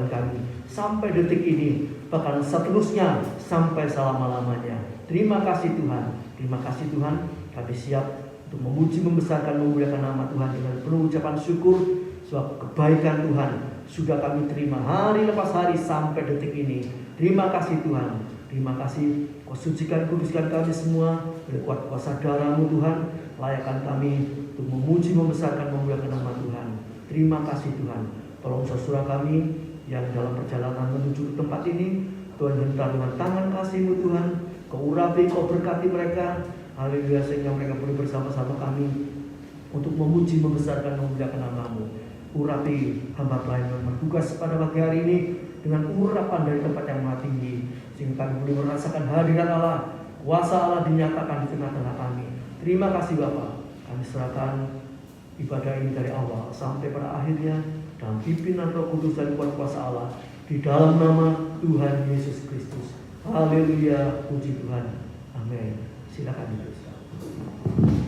Tuhan kami sampai detik ini, bahkan seterusnya sampai selama-lamanya. Terima kasih Tuhan, terima kasih Tuhan. Kami siap untuk memuji, membesarkan, memuliakan nama Tuhan dengan penuh ucapan syukur. Sebab kebaikan Tuhan sudah kami terima hari lepas hari sampai detik ini. Terima kasih Tuhan, terima kasih. Kau sucikan, kuduskan kami semua oleh kuat kuasa darah-Mu Tuhan. Layakkan kami untuk memuji, membesarkan, memuliakan nama Tuhan. Terima kasih Tuhan. Tolong saudara kami yang dalam perjalanan menuju ke tempat ini, Tuhan hentar dengan tangan kasih-Mu Tuhan. Kau urapi, Kau berkati mereka. Haleluya, sehingga mereka boleh bersama-sama kami untuk memuji, membesarkan, memuliakan nama-Mu. Urapi hamba pelayan yang bertugas pada pagi hari ini dengan urapan dari tempat yang maha tinggi, sehingga kami boleh merasakan hadirat Allah, kuasa Allah dinyatakan di tengah-tengah kami. Terima kasih Bapa. Kami serahkan ibadah ini dari awal sampai pada akhirnya dalam pimpinan Roh Kudus dan kuat kuasa Allah, di dalam nama Tuhan Yesus Kristus. Haleluya, puji Tuhan. Amin. Silakan dituliskan. Hallelujah.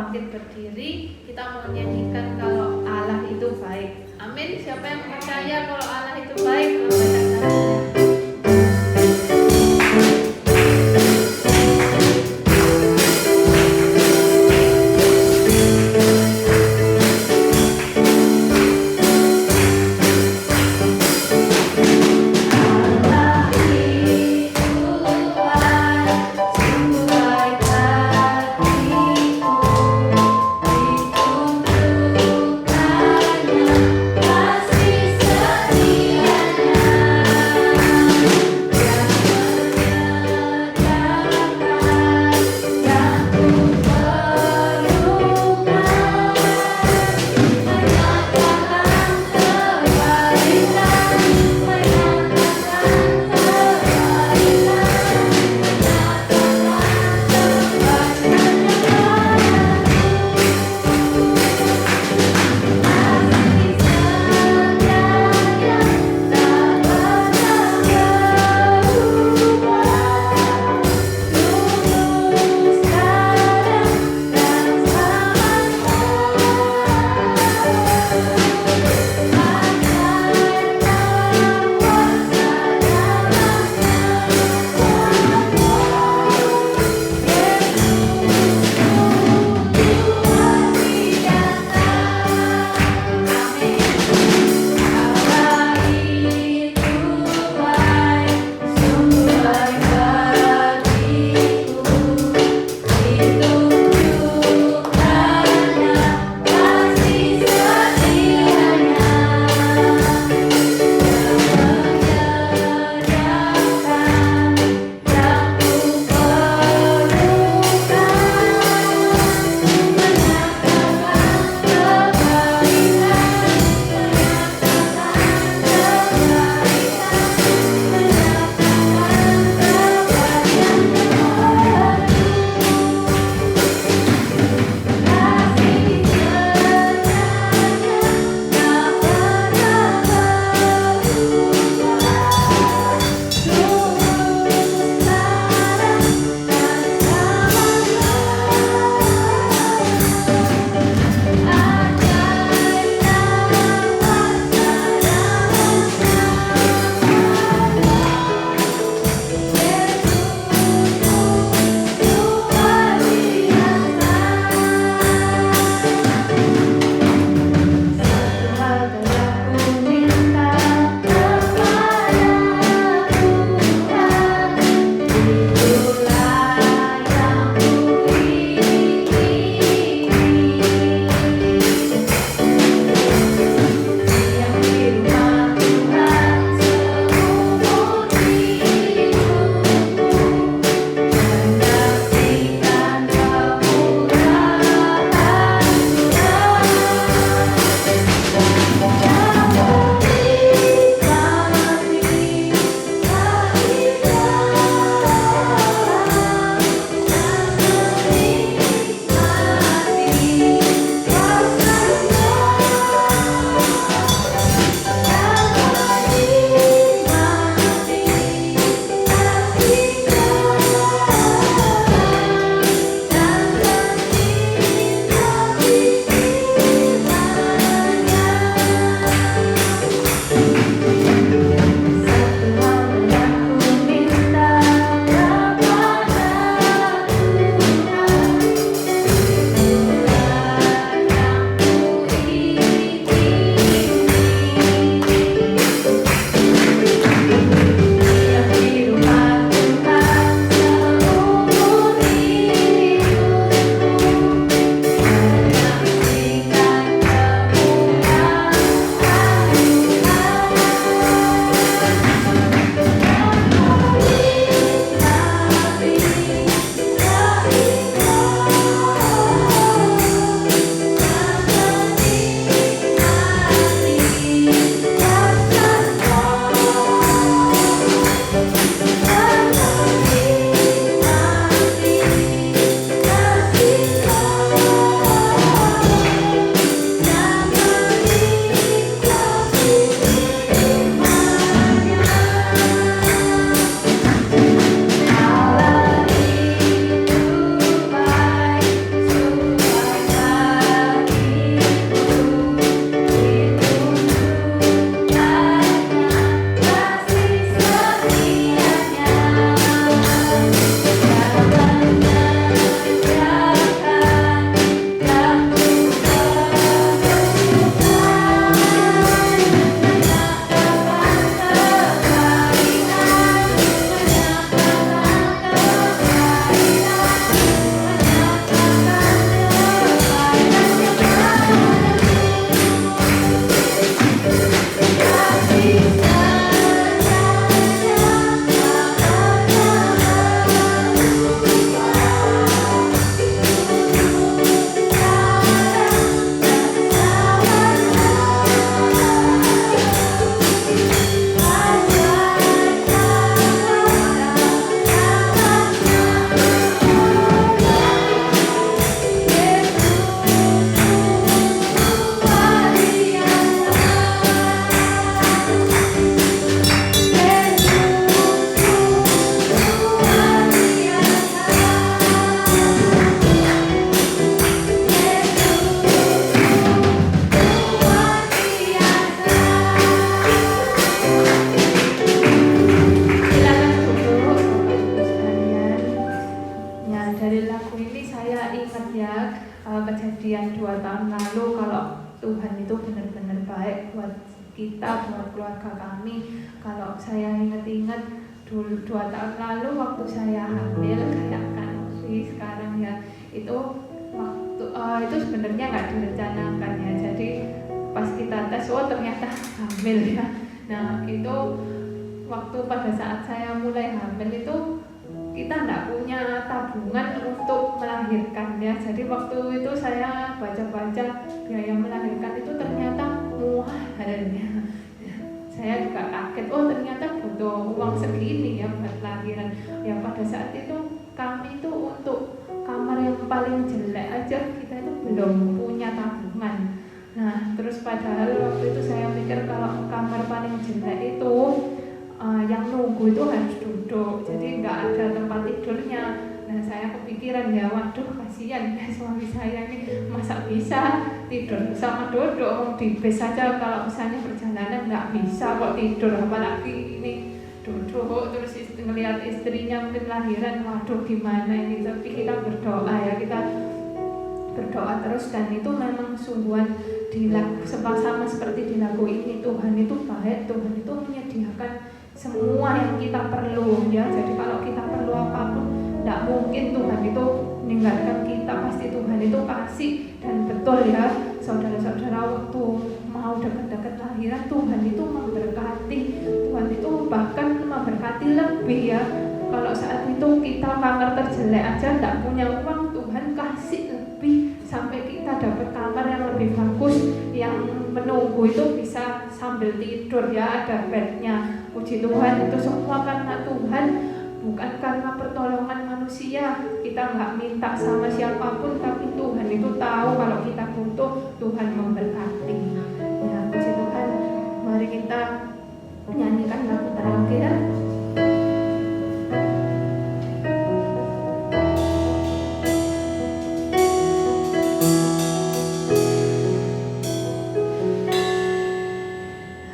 bangkit berdiri, kita menyanyikan kalau Allah itu baik. Amin. Siapa yang percaya kalau Allah itu baik? Angkat tangannya. Kasih setianya kejadian 2 tahun lalu kalau Tuhan itu benar-benar baik buat kita, buat keluarga kami. Kalau saya ingat-ingat dulu 2 tahun lalu waktu saya hamil kayak kan sekarang ya, itu waktu itu sebenarnya nggak direncanakan ya. Jadi pas kita tes, oh ternyata hamil ya. Nah itu waktu pada saat saya mulai hamil itu kita nggak punya tabungan untuk melahirkan ya. Jadi waktu itu saya baca-baca biaya melahirkan itu ternyata muahalnya. Saya juga kaget, oh ternyata butuh uang segini ya buat lahiran. Ya pada saat itu kami itu untuk kamar yang paling jelek aja kita itu belum punya tabungan. Nah terus padahal waktu itu saya mikir kalau kamar paling jelek itu yang nunggu itu harus duduk, jadi nggak ada tempat tidurnya. Nah saya kepikiran ya, waduh kasihan ya suami saya ini, masa bisa tidur sama duduk di bis saja, kalau misalnya perjalanan nggak bisa kok tidur, apalagi ini duduk. Terus ngelihat istrinya mungkin lahiran, waduh gimana ini. Tapi kita berdoa ya, kita berdoa terus, dan itu memang sungguhan sama seperti di lagu ini. Tuhan itu baik, Tuhan itu menyediakan semua yang kita perlu ya. Jadi kalau kita perlu apapun, tidak mungkin Tuhan itu meninggalkan kita, pasti Tuhan itu kasih. Dan betul ya saudara-saudara, waktu mau dekat-dekat lahiran Tuhan itu memberkati, Tuhan itu bahkan memberkati lebih ya. Kalau saat itu kita kamar terjelek aja tidak punya uang, Tuhan kasih lebih sampai kita dapat kamar yang lebih bagus, yang menunggu itu bisa sambil tidur ya, ada bednya. Puji Tuhan, itu semua karena Tuhan, bukan karena pertolongan manusia. Kita nggak minta sama siapapun, tapi Tuhan itu tahu kalau kita butuh, Tuhan memberkati. Ya, puji Tuhan. Mari kita nyanyikan lagu terakhir.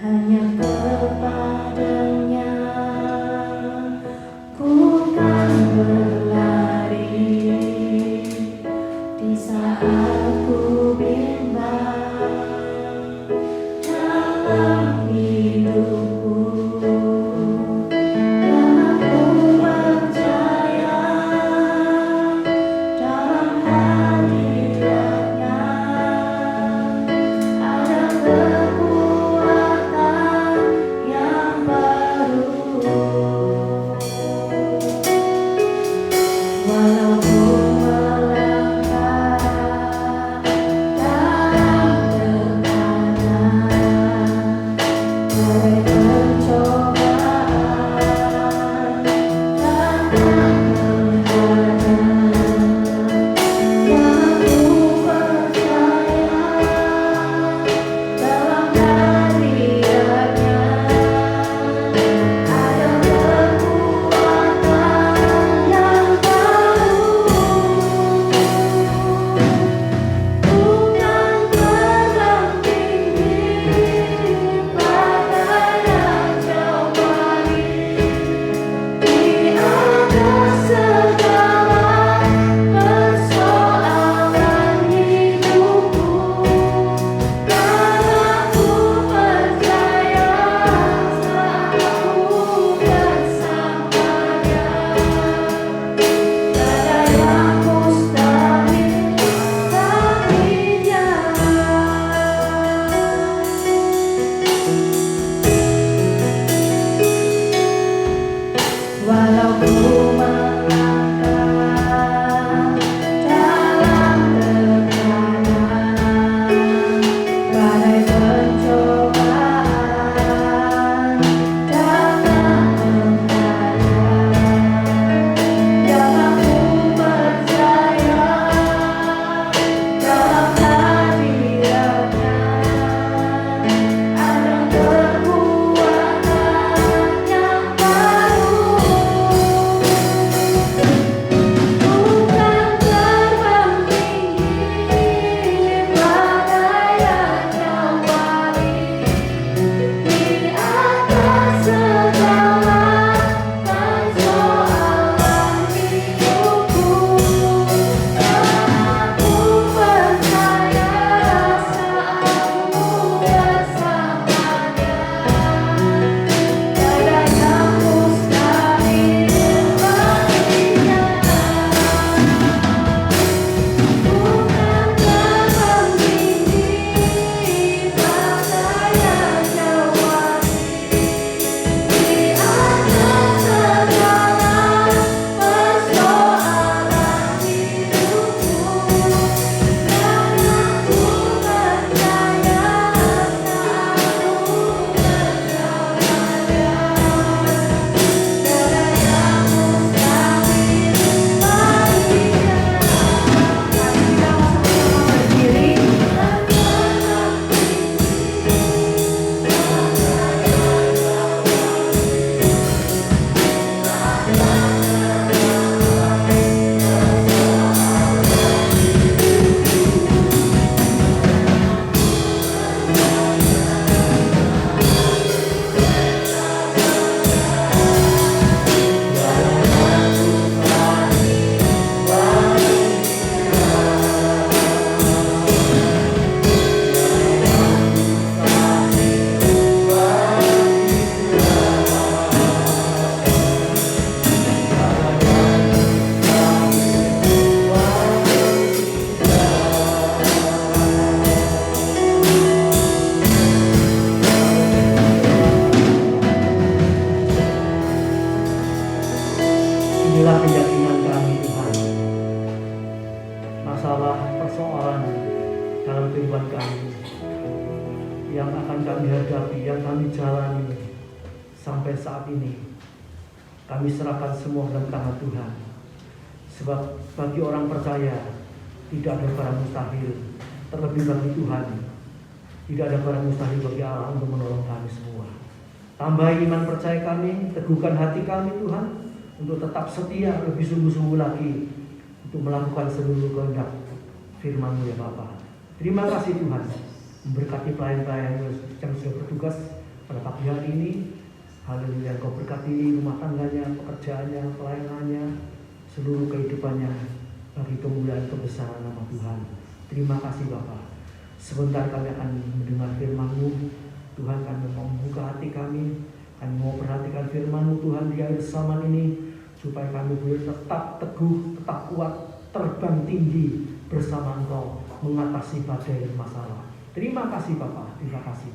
Hanya kepadanya ku kan berlari di saat dalam kehidupan kami, yang akan kami hadapi, yang kami jalani sampai saat ini. Kami serahkan semua dalam tangan Tuhan. Sebab bagi orang percaya tidak ada barang mustahil, terlebih bagi Tuhan tidak ada barang mustahil bagi Allah untuk menolong kami semua. Tambahi iman percaya kami, teguhkan hati kami Tuhan, untuk tetap setia lebih sungguh-sungguh lagi untuk melakukan seluruh kehendak firman-Mu ya Bapa. Terima kasih Tuhan, memberkati pelayan-pelayan yang sudah bertugas pada pagi hari ini. Haleluya, Kau berkati rumah tangganya, pekerjaannya, pelayanannya, seluruh kehidupannya bagi kemuliaan kebesaran nama Tuhan. Terima kasih Bapa. Sebentar kami akan mendengar firman-Mu. Tuhan, kami mau membuka hati kami mau perhatikan firman-Mu Tuhan di akhir zaman ini, supaya kami boleh tetap teguh, tetap kuat, terbang tinggi bersama Engkau mengatasi badai dan masalah. Terima kasih Bapa, terima kasih.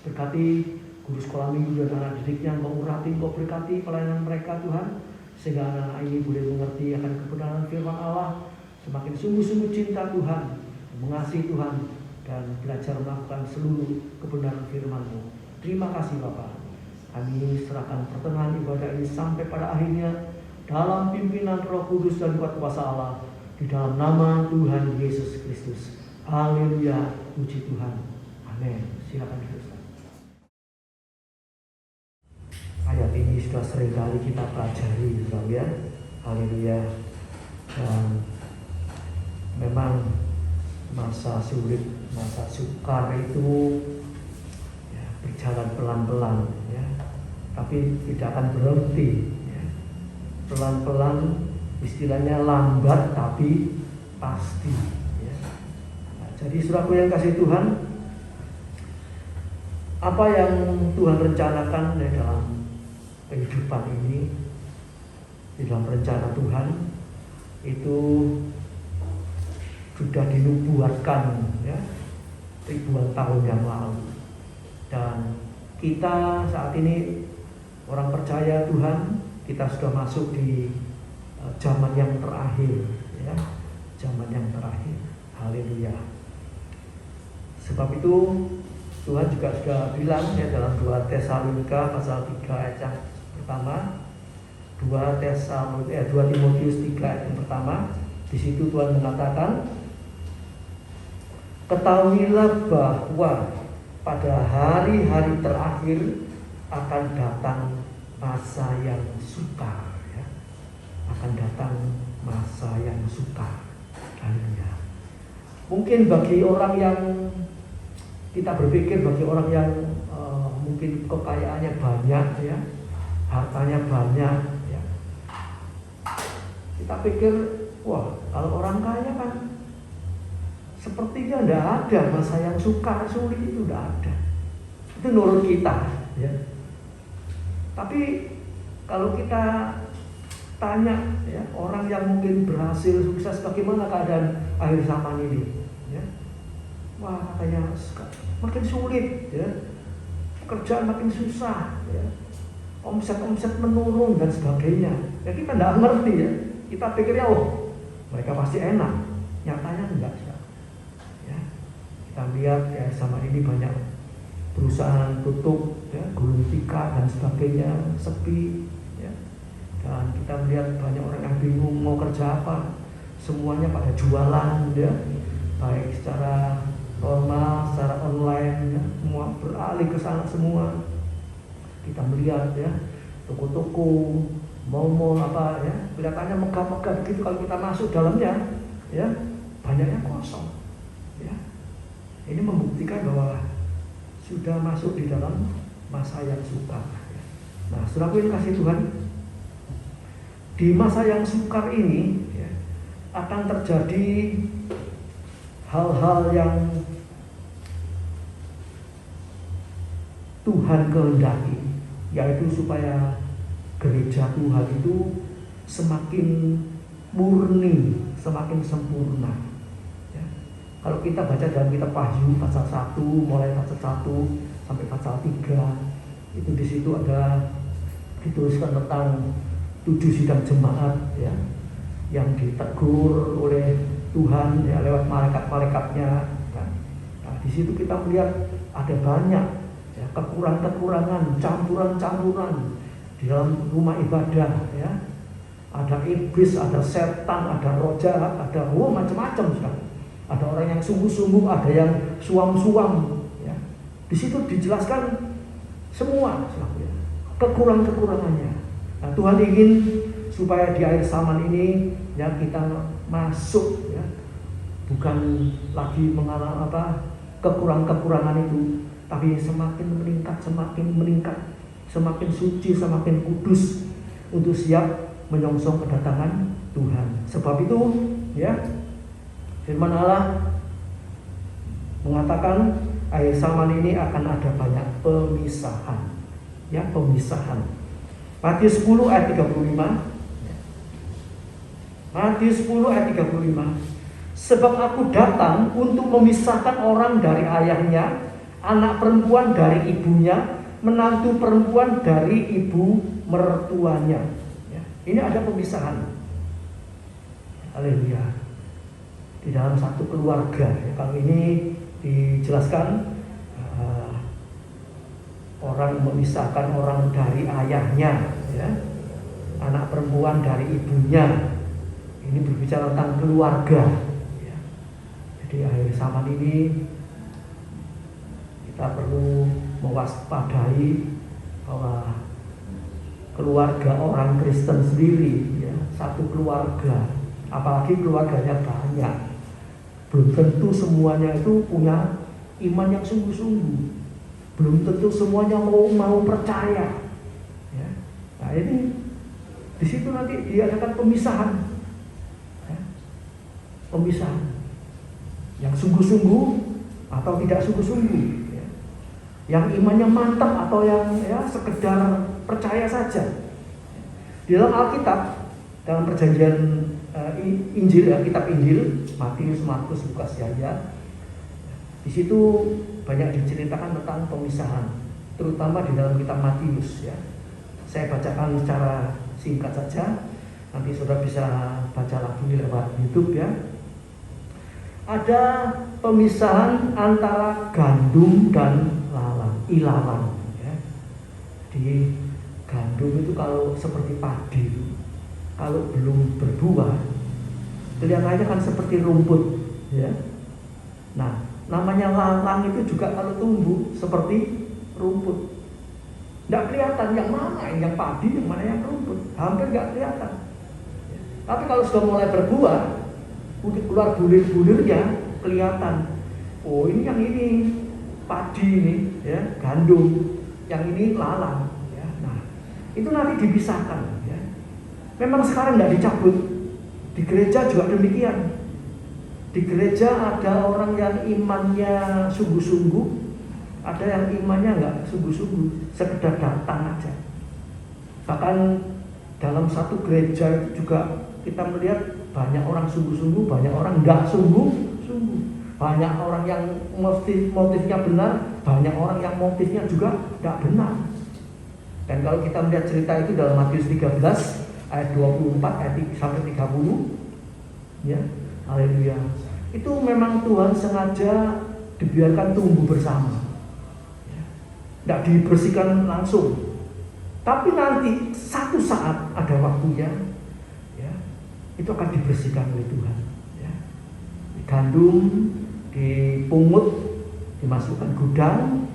Berkati guru sekolah minggu dan anak didiknya, Engkau urati, Engkau berkati pelayanan mereka Tuhan, sehingga anak-anak ini boleh mengerti akan kebenaran firman Allah, semakin sungguh-sungguh cinta Tuhan, mengasihi Tuhan, dan belajar melakukan seluruh kebenaran firman-Mu. Terima kasih Bapa. Kami serahkan pertengahan ibadah ini sampai pada akhirnya dalam pimpinan Roh Kudus dan kuat kuasa Allah, di dalam nama Tuhan Yesus Kristus. Haleluya, puji Tuhan. Amin. Silakan Ustaz. Ayat ini sudah sering kali kita pelajari, Saudara ya. Haleluya. Dan memang masa sulit, masa sukar itu ya, berjalan pelan-pelan ya, tapi tidak akan berhenti ya. Pelan-pelan, istilahnya lambat tapi pasti ya. Nah, jadi saudaraku yang kasih Tuhan, apa yang Tuhan rencanakan di dalam kehidupan ini, di dalam rencana Tuhan itu sudah dinubuatkan ya, ribuan tahun yang lalu. Dan kita saat ini orang percaya Tuhan, kita sudah masuk di zaman yang terakhir ya, zaman yang terakhir. Haleluya. Sebab itu Tuhan juga sudah bilang ya dalam 2 Tesalonika pasal 3 ayat yang pertama, 2 Timotius 3 ayat yang pertama, di situ Tuhan mengatakan, ketahuilah bahwa pada hari-hari terakhir akan datang masa yang sukar ya. Akan datang masa yang sukar. Haleluya. Mungkin bagi orang yang kita berpikir, bagi orang yang mungkin kekayaannya banyak ya, hartanya banyak ya, kita pikir wah, kalau orang kaya kan sepertinya tidak ada masa yang sukar, sulit, itu tidak ada. Itu menurut kita ya. Tapi kalau kita tanya ya, orang yang mungkin berhasil sukses, bagaimana keadaan akhir zaman ini ya? Wah, katanya makin sulit ya, pekerjaan makin susah ya, omset menurun dan sebagainya ya. Kita tidak ngerti ya, kita pikirnya oh mereka pasti enak, nyatanya enggak ya. Kita lihat ya zaman ini banyak perusahaan tutup ya, gulung tikar dan sebagainya, sepi ya. Dan kita melihat banyak orang yang bingung mau kerja apa, semuanya pada jualan ya, baik secara normal, secara online ya, semua beralih ke sana semua. Kita melihat ya, toko-toko, mall-mall apa ya, kelihatannya megah-megah begitu, kalau kita masuk dalamnya ya, banyaknya kosong ya. Ini membuktikan bahwa sudah masuk di dalam masa yang sukar. Nah, saudaraku yang kasih Tuhan, di masa yang sukar ini ya, akan terjadi hal-hal yang Tuhan kehendaki, yaitu supaya gereja Tuhan itu semakin murni, semakin sempurna. Kalau kita baca dalam kitab Wahyu pasal 1, mulai pasal 1 sampai pasal 3, itu di situ ada dituliskan tentang 7 sidang jemaat ya, yang ditegur oleh Tuhan ya, lewat malaikat-malaikatnya kan. di situ kita melihat ada banyak ya, kekurangan-kekurangan, campuran-campuran di dalam rumah ibadah ya. Ada iblis, ada setan, ada roh jahat, ada macam-macam sekali. Ada orang yang sungguh-sungguh, ada yang suam-suam ya. Di situ dijelaskan semua ya, kekurangan-kekurangannya. Nah, Tuhan ingin supaya di akhir zaman ini ya kita masuk ya, bukan lagi mengalami kekurangan-kekurangan itu, tapi semakin meningkat, semakin suci, semakin kudus untuk siap menyongsong kedatangan Tuhan. Sebab itu ya firman Allah mengatakan akhir zaman ini akan ada banyak pemisahan. Ya, pemisahan. Matius 10 ayat 35. Matius 10 ayat 35. Sebab aku datang untuk memisahkan orang dari ayahnya, anak perempuan dari ibunya, menantu perempuan dari ibu mertuanya. Ya, ini ada pemisahan. Haleluya. Di dalam satu keluarga. Ya, kalau ini dijelaskan orang memisahkan orang dari ayahnya, ya, anak perempuan dari ibunya. Ini berbicara tentang keluarga. Ya. Jadi akhir zaman ini kita perlu mewaspadai bahwa keluarga orang Kristen sendiri, ya, satu keluarga, apalagi keluarganya banyak, belum tentu semuanya itu punya iman yang sungguh-sungguh. Belum tentu semuanya mau percaya. Ya. Nah ini di situ nanti diadakan pemisahan. Ya. Pemisahan. Yang sungguh-sungguh atau tidak sungguh-sungguh. Ya. Yang imannya mantap atau yang ya sekedar percaya saja. Di dalam Alkitab, dalam perjanjian Injil, ya, kitab Injil, Matius, Markus, Lukas, Yahya, di situ banyak diceritakan tentang pemisahan, terutama di dalam kitab Matius. Ya, saya bacakan secara singkat saja. Nanti saudara bisa baca lagi lewat YouTube ya. Ada pemisahan antara gandum dan ilalang. Ya. Di gandum itu kalau seperti padi, kalau belum berbuah, kelihatannya kan seperti rumput. Ya. Nah, namanya lalang itu juga kalau tumbuh seperti rumput. Tidak kelihatan yang mana yang padi, yang mana yang rumput. Hampir nggak kelihatan. Tapi kalau sudah mulai berbuah, keluar bulir-bulirnya, kelihatan. Oh, ini yang ini padi ini, ya, gandum. Yang ini lalang. Ya. Nah, itu nanti dipisahkan. Ya. Memang sekarang nggak dicabut. Di gereja juga demikian. Di gereja ada orang yang imannya sungguh-sungguh, ada yang imannya nggak sungguh-sungguh, sekedar datang aja. Bahkan dalam satu gereja itu juga kita melihat banyak orang sungguh-sungguh, banyak orang nggak sungguh-sungguh. Banyak orang yang motifnya benar, banyak orang yang motifnya juga nggak benar. Dan kalau kita melihat cerita itu dalam Matius 13 ayat 24 ayat sampai 30, ya. Haleluya. Itu memang Tuhan sengaja dibiarkan tumbuh bersama. Tidak dibersihkan langsung. Tapi nanti satu saat ada waktunya, ya, itu akan dibersihkan oleh Tuhan. Ya. Gandum dipungut, dimasukkan gudang,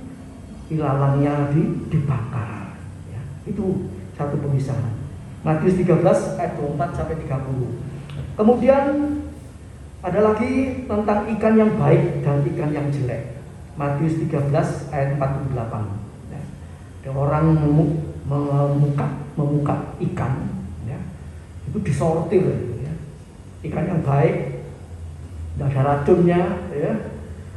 ilalangnya dibakar. Ya. Itu satu pemisahan. Matius 13 ayat 24 sampai 30. Kemudian ada lagi tentang ikan yang baik dan ikan yang jelek. Matius 13 ayat 48. Ya. Ada orang memukat ikan, ya. Itu disortir. Ya. Ikan yang baik, tidak ada racunnya, ya.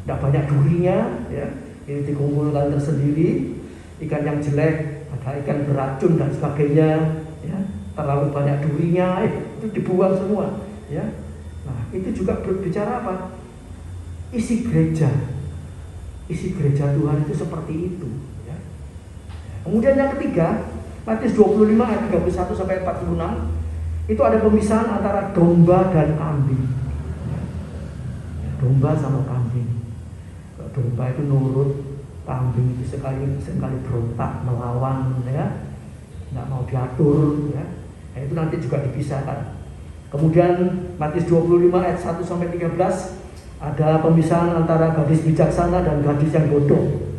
Tidak banyak durinya, ya. Ini dikumpulkan tersendiri. Ikan yang jelek, ada ikan beracun dan sebagainya, ya. Terlalu banyak durinya, itu dibuang semua, ya. Nah, itu juga berbicara apa? Isi gereja Tuhan itu seperti itu. Ya. Kemudian yang ketiga, Matius 25 ayat 31 sampai 46, itu ada pemisahan antara domba dan kambing. Ya. Domba sama kambing. domba itu nurut, kambing itu sekali berontak melawan, ya, nggak mau diatur, ya. Nah, itu nanti juga dipisahkan. Kemudian Matius 25 ayat 1 sampai 13 ada pemisahan antara gadis bijaksana dan gadis yang bodoh.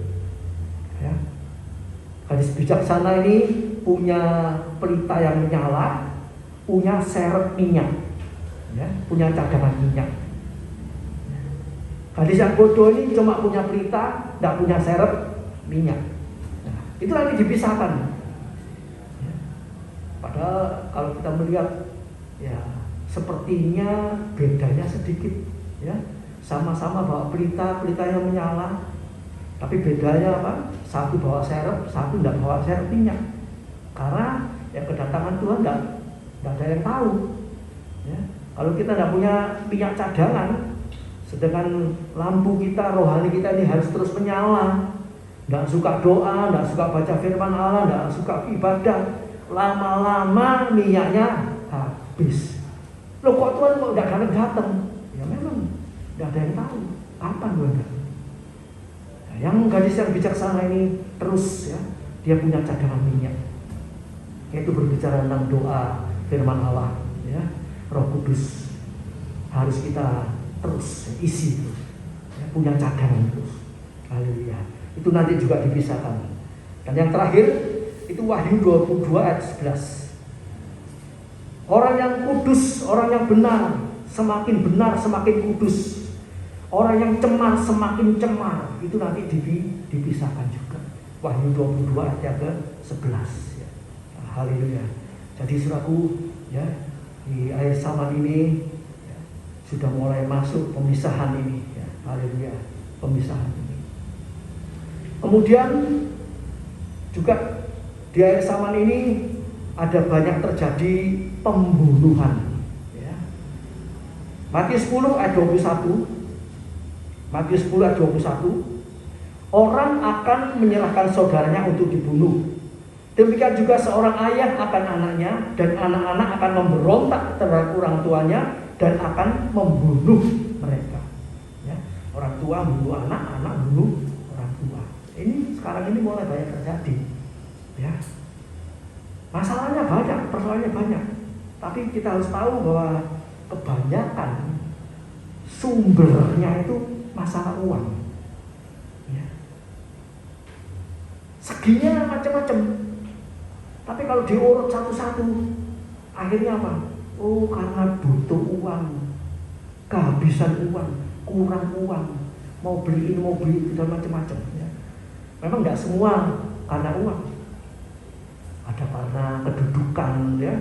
Ya. Gadis bijaksana ini punya pelita yang menyala, punya seret minyak, ya, punya cadangan minyak. Gadis yang bodoh ini cuma punya pelita, tidak punya seret minyak. Nah, itu nanti dipisahkan. Ya. Padahal kalau kita melihat, ya, sepertinya bedanya sedikit, ya. Sama-sama bawa pelita yang menyala, tapi bedanya apa? Satu bawa seret, satu tidak bawa seret minyak. Karena ya kedatangan Tuhan tidak ada yang tahu. Ya. Kalau kita tidak punya minyak cadangan, sedangkan lampu kita, rohani kita ini harus terus menyala. Tidak suka doa, tidak suka baca firman Allah, tidak suka ibadah, lama-lama minyaknya habis. Loh, kok Tuhan kok tidak datang? Ya memang tidak ada yang tahu kapan Tuhan datang. Nah, yang gadis yang bijaksana ini terus, ya, dia punya cadangan minyak. Yaitu berbicara tentang doa, firman Allah, ya, Roh Kudus harus kita terus isi terus, ya, punya cadangan terus. Haleluya. Itu nanti juga dipisahkan. Dan yang terakhir itu Wahyu 22 ayat 11. Orang yang kudus, orang yang benar semakin kudus. Orang yang cemar semakin cemar. Itu nanti dipisahkan juga. Wahyu 22 ayat ke-11, ya. Haleluya. Jadi saudaraku, ya, di akhir zaman ini, ya, sudah mulai masuk pemisahan ini, ya. Haleluya, pemisahan ini. Kemudian juga di akhir zaman ini ada banyak terjadi pembunuhan, ya. Matius 10 ayat 21. Matius 10 ayat 21. Orang akan menyerahkan saudaranya untuk dibunuh. Demikian juga seorang ayah akan anaknya, dan anak-anak akan memberontak terhadap orang tuanya dan akan membunuh mereka. Ya. Orang tua membunuh anak, anak membunuh orang tua. Ini sekarang ini mulai banyak terjadi, ya. Masalahnya banyak, persoalannya banyak. Tapi kita harus tahu bahwa kebanyakan sumbernya itu masalah uang, ya. Seginya macam-macam. Tapi kalau diurut satu-satu, akhirnya apa? Oh, karena butuh uang, kehabisan uang, kurang uang, mau beli ini, mau beli itu, dan macam-macam, ya. Memang tidak semua karena uang. Ada karena kedudukan, ya,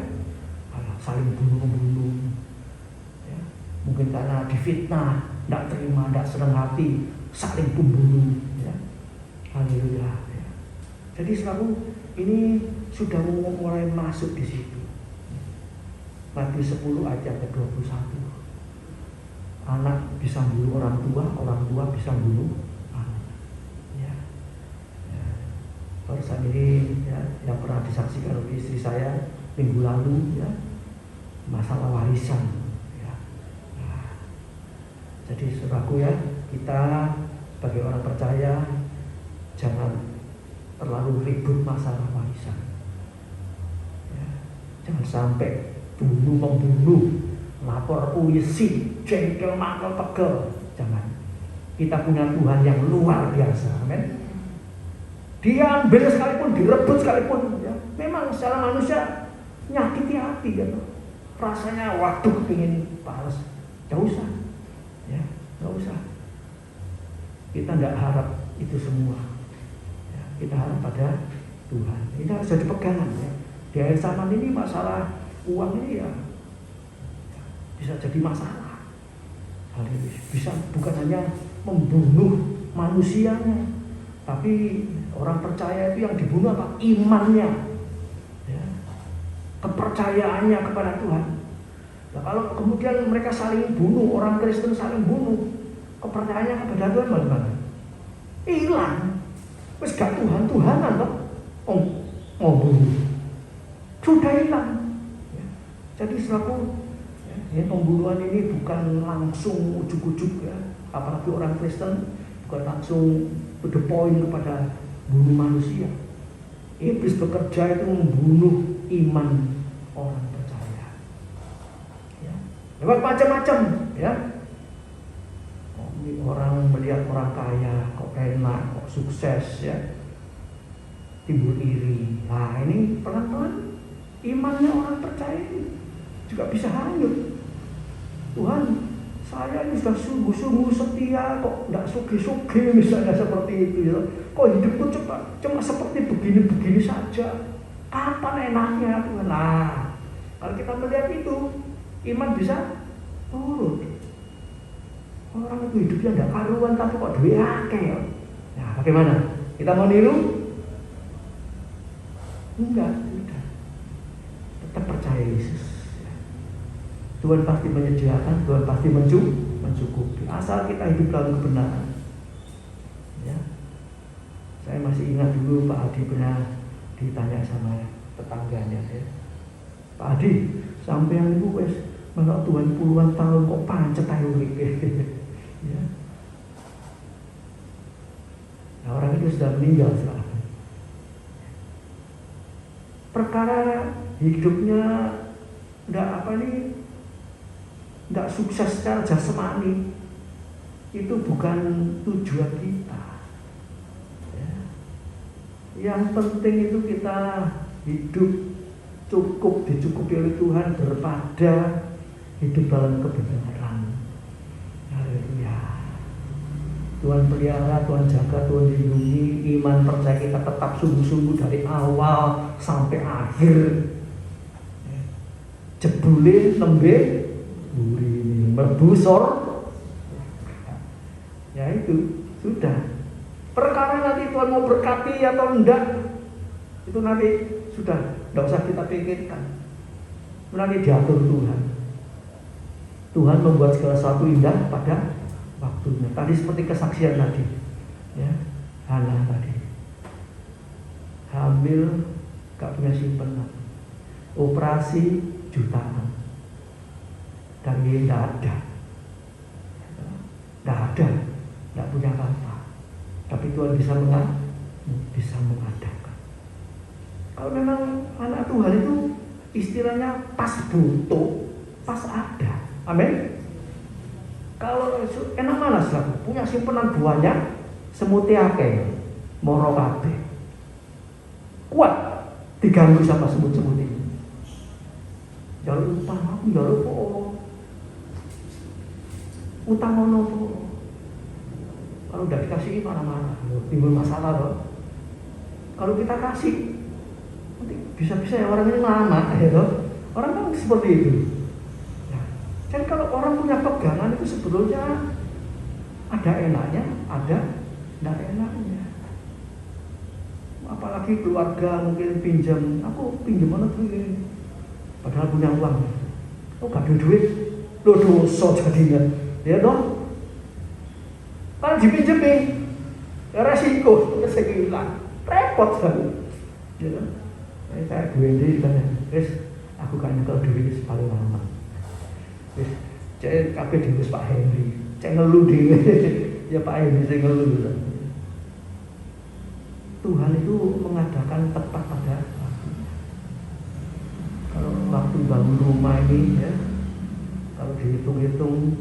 saling bunuh-bunuh, ya. Mungkin karena difitnah, tidak terima, tidak senang hati, saling membunuh, ya. Haleluya, ya. Jadi selalu ini sudah mulai masuk di situ. Matius 10 ayat ke-21. Anak bisa bunuh orang tua bisa bunuh anak. Ya. Ya. Barusan ini, ya, yang pernah disaksikan oleh istri saya minggu lalu, ya, masalah warisan. Ya. Nah, jadi saudaraku, ya, kita sebagai orang percaya jangan terlalu ribut masalah warisan. Ya. Jangan sampai membunuh, lapor polisi, jengkel, mangkel, pegel. Jangan. Kita punya Tuhan yang luar biasa. Amin. Dia ambil sekalipun, direbut sekalipun, ya. Memang secara manusia nyakiti hati, gitu. Rasanya waduh pengen balas. Gak usah, ya, gak usah. Kita tidak harap itu semua, ya. Kita harap pada Tuhan. Ini harus jadi pegangan, ya. Di akhir zaman ini masalah uang ini, ya, bisa jadi masalah. Bisa bukan hanya membunuh manusianya, tapi orang percaya itu yang dibunuh apa? Imannya, ya, kepercayaannya kepada Tuhan. Nah, kalau kemudian mereka saling bunuh, orang Kristen saling bunuh, kepercayaannya kepada Tuhan bagaimana? Hilang. Wes gak Tuhan-Tuhanan toh. Mau bunuh. Sudah hilang. Jadi selaku, ya, pembunuhan ini bukan langsung ujuk-ujuk, ya. Apalagi orang Kristen bukan langsung to the point kepada bunuh manusia. Iblis bekerja itu membunuh iman orang percaya. Ya. Lewat macam-macam, ya. Orang melihat orang kaya, kok enak, kok sukses, ya. Timbul iri. Nah, ini pelan-pelan imannya orang percaya ini juga bisa hanyut. Tuhan, saya ini sudah sungguh-sungguh setia, kok tidak suge-suge misalnya seperti itu, ya. Kok hidupku cuma seperti begini-begini saja. Kapan enaknya Tuhan? Nah, kalau kita melihat itu, iman bisa turun. Orang itu hidupnya tidak karuan tapi kok duit akeh, ya. Nah, bagaimana? Kita mau niru? Enggak. Tetap percaya Yesus. Tuhan pasti menyediakan, Tuhan pasti mencukupi. Asal kita hidup dalam kebenaran. Ya. Saya masih ingat dulu Pak Adi pernah ditanya sama tetangganya, ya. Pak Adi, sampean itu wes menurut Tuhan puluhan tahun kok pancet ae urip. Ya. Nah, orang itu sudah meninggal sekarang. Perkara hidupnya tidak sukses secara jasmani itu bukan tujuan kita, ya. Yang penting itu kita hidup dicukupi oleh Tuhan daripada hidup dalam kebenaran. Haleluya. Tuhan pelihara, Tuhan jaga, Tuhan lindungi. Iman percaya kita tetap sungguh-sungguh dari awal sampai akhir. Jebule lembe buri merbusor. Ya itu sudah. Perkara nanti Tuhan mau berkati atau enggak, itu nanti sudah, tidak usah kita pikirkan. Nanti diatur Tuhan. Tuhan membuat segala sesuatu indah pada waktunya. Tadi seperti kesaksian tadi, ya, Hana tadi hamil, gak punya simpenan, operasi jutaan, dan dia tidak ada, tidak punya apa-apa. Tapi Tuhan bisa mengadakan. Kalau memang anak Tuhan itu istilahnya pas butuh, pas ada. Amin. Kalau enak mana sih? Punya simpenan banyak, semuti akeh, moro kabeh. Kuat diganggu sama semut-semut ini. Jalur utang aku jalur kok. Utang ono kok. Kalau udah dikasih marah-marah, timbul masalah loh. Kalau kita kasih, nanti bisa-bisa ya orang ini lama, ya toh. Orang kan seperti itu. Jadi kalau orang punya pegangan itu sebetulnya ada enaknya, ada tidak enaknya. Apalagi keluarga mungkin pinjam, aku pinjam mana tuh ini, padahal punya uang. Oh gak ada duit, lo dosa jadinya, ya dong. Kalau dipinjam nih, ya resiko hilang, repot sekali. Ya dong. Saya gue ini kan, aku kan nyekel duit paling lama. Cek kabeh diurus Pak Henry, cek ngeluh dhewe. Ya Pak Henry sing ngeluh. Tuhan itu mengadakan tepat pada waktu. Kalau waktu bangun rumah ini, ya, kalau dihitung-hitung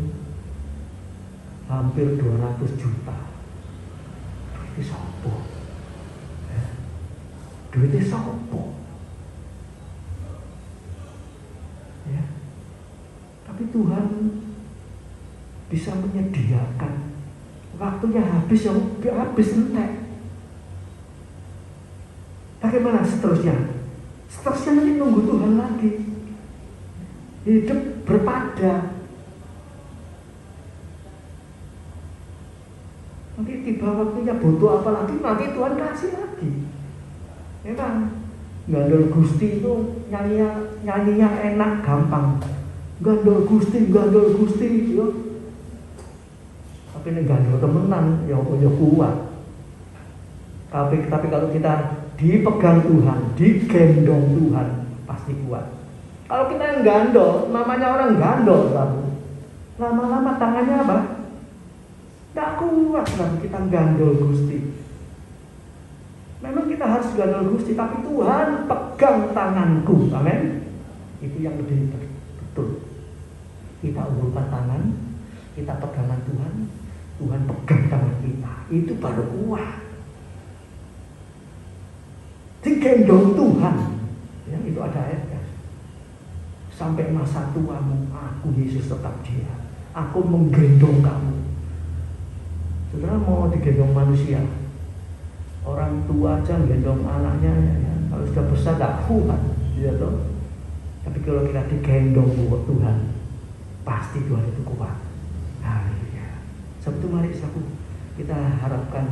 hampir 200 juta. Duitnya sopo? Ya. Duitnya sopo? Ya. Tapi Tuhan bisa menyediakan. Waktunya habis, ya habis entek. Bagaimana seterusnya? Seterusnya nanti nunggu Tuhan lagi. Hidup berpada. Nanti tiba waktunya butuh apa lagi, nanti Tuhan kasih lagi. Memang gandol Gusti itu nyanyinya enak, gampang. Gandol Gusti, yo. Tapi ini gandol temenan, ya kuat. Tapi kalau kita dipegang Tuhan, digendong Tuhan, pasti kuat. Kalau kita yang gandol, namanya orang gandol, lama-lama tangannya apa? Tidak kuat dan kita gandol Gusti. Memang kita harus gandol Gusti, tapi Tuhan pegang tanganku. Amin. Itu yang lebih betul. Kita ulurkan tangan, kita pegangan Tuhan, Tuhan pegang tangan kita. Itu baru kuat. Digendong Tuhan. Ya, itu ada ayatnya. Sampai masa tuamu, aku Yesus tetap dia. Aku menggendong kamu. Saudara mau digendong manusia? Orang tua aja gendong anaknya, ya. Kalau sudah besar tak kuat, ya toh. Tapi kalau kita digendong buat Tuhan, pasti Tuhan itu kuat. Haleluya. Sebab itu mari kita harapkan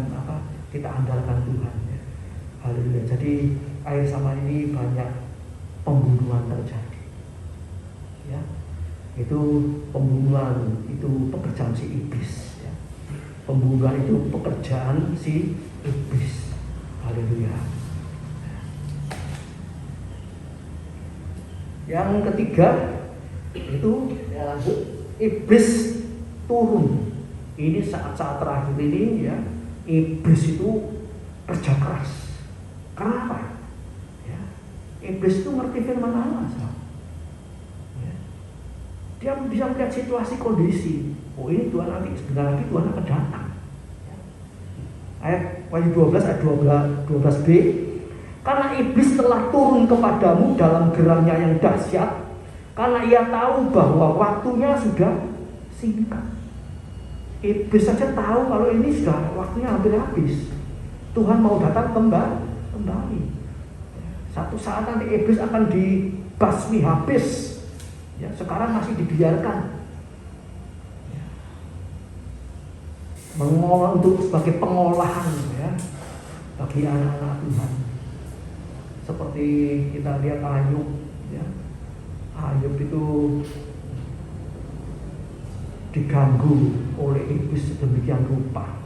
kita andalkan Tuhan. Ya. Haleluya. Jadi akhir zaman ini banyak pembunuhan terjadi. Ya. Itu pembunuhan, itu pekerjaan si iblis. Ya. Pembunuhan itu pekerjaan si iblis. Haleluya. Yang ketiga itu iblis turun. Ini saat-saat terakhir ini ya, iblis itu kerja keras. Kenapa? Ya, iblis itu ngerti firman Allah. Ya. Dia bisa melihat situasi kondisi. Oh ini Tuhan nanti sebentar lagi Tuhan akan datang. Ya. Ayat Wahyu 12 ayat 12b. Karena iblis telah turun kepadamu dalam gerangnya yang dahsyat, karena ia tahu bahwa waktunya sudah singkat. Iblis saja tahu kalau ini sudah waktunya hampir habis. Tuhan mau datang kembali. Satu saat nanti iblis akan dibasmi habis. Ya, sekarang masih dibiarkan. Mengolah untuk sebagai pengolahan ya, bagi anak-anak Tuhan. Seperti kita lihat Ayub, ya. Ayub itu diganggu oleh iblis sedemikian rupa.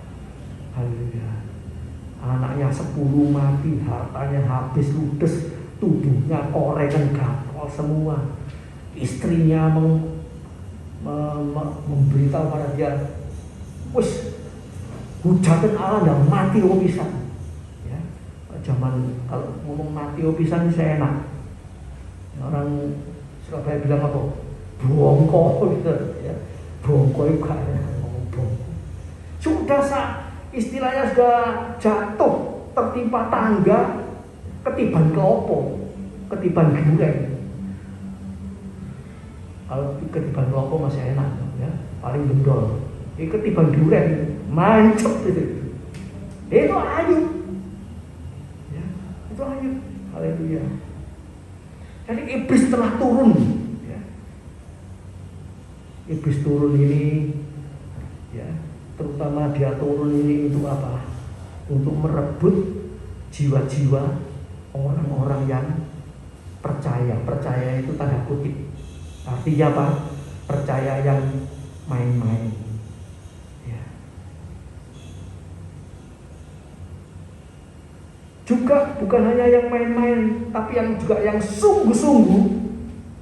Haleluya. Anaknya 10 mati, hartanya habis ludes, tubuhnya korengan gampol semua. Istrinya memberitahu pada dia, wis hujatan Allah dan mati pisan. Zaman kalau ngomong mati pisan saya enak. Orang Surabaya bilang apa? Bongko gitu ya. Bongko itu gak enak ngomong bongko. Sudah istilahnya sudah jatuh tertimpa tangga, ketiban kelopo, ketiban gureng. Kalau ketiban kelopo masih enak ya, paling bendol. Ini ketiban gureng, mancep gitu. Itu Ayub. Itu Ayub. Haleluya. Jadi iblis telah turun ya. Iblis turun ini ya, terutama dia turun ini untuk apa? Untuk merebut jiwa-jiwa orang-orang yang percaya. Percaya itu tanda kutip. Artinya apa? Percaya yang main-main. Juga bukan hanya yang main-main, tapi yang juga yang sungguh-sungguh.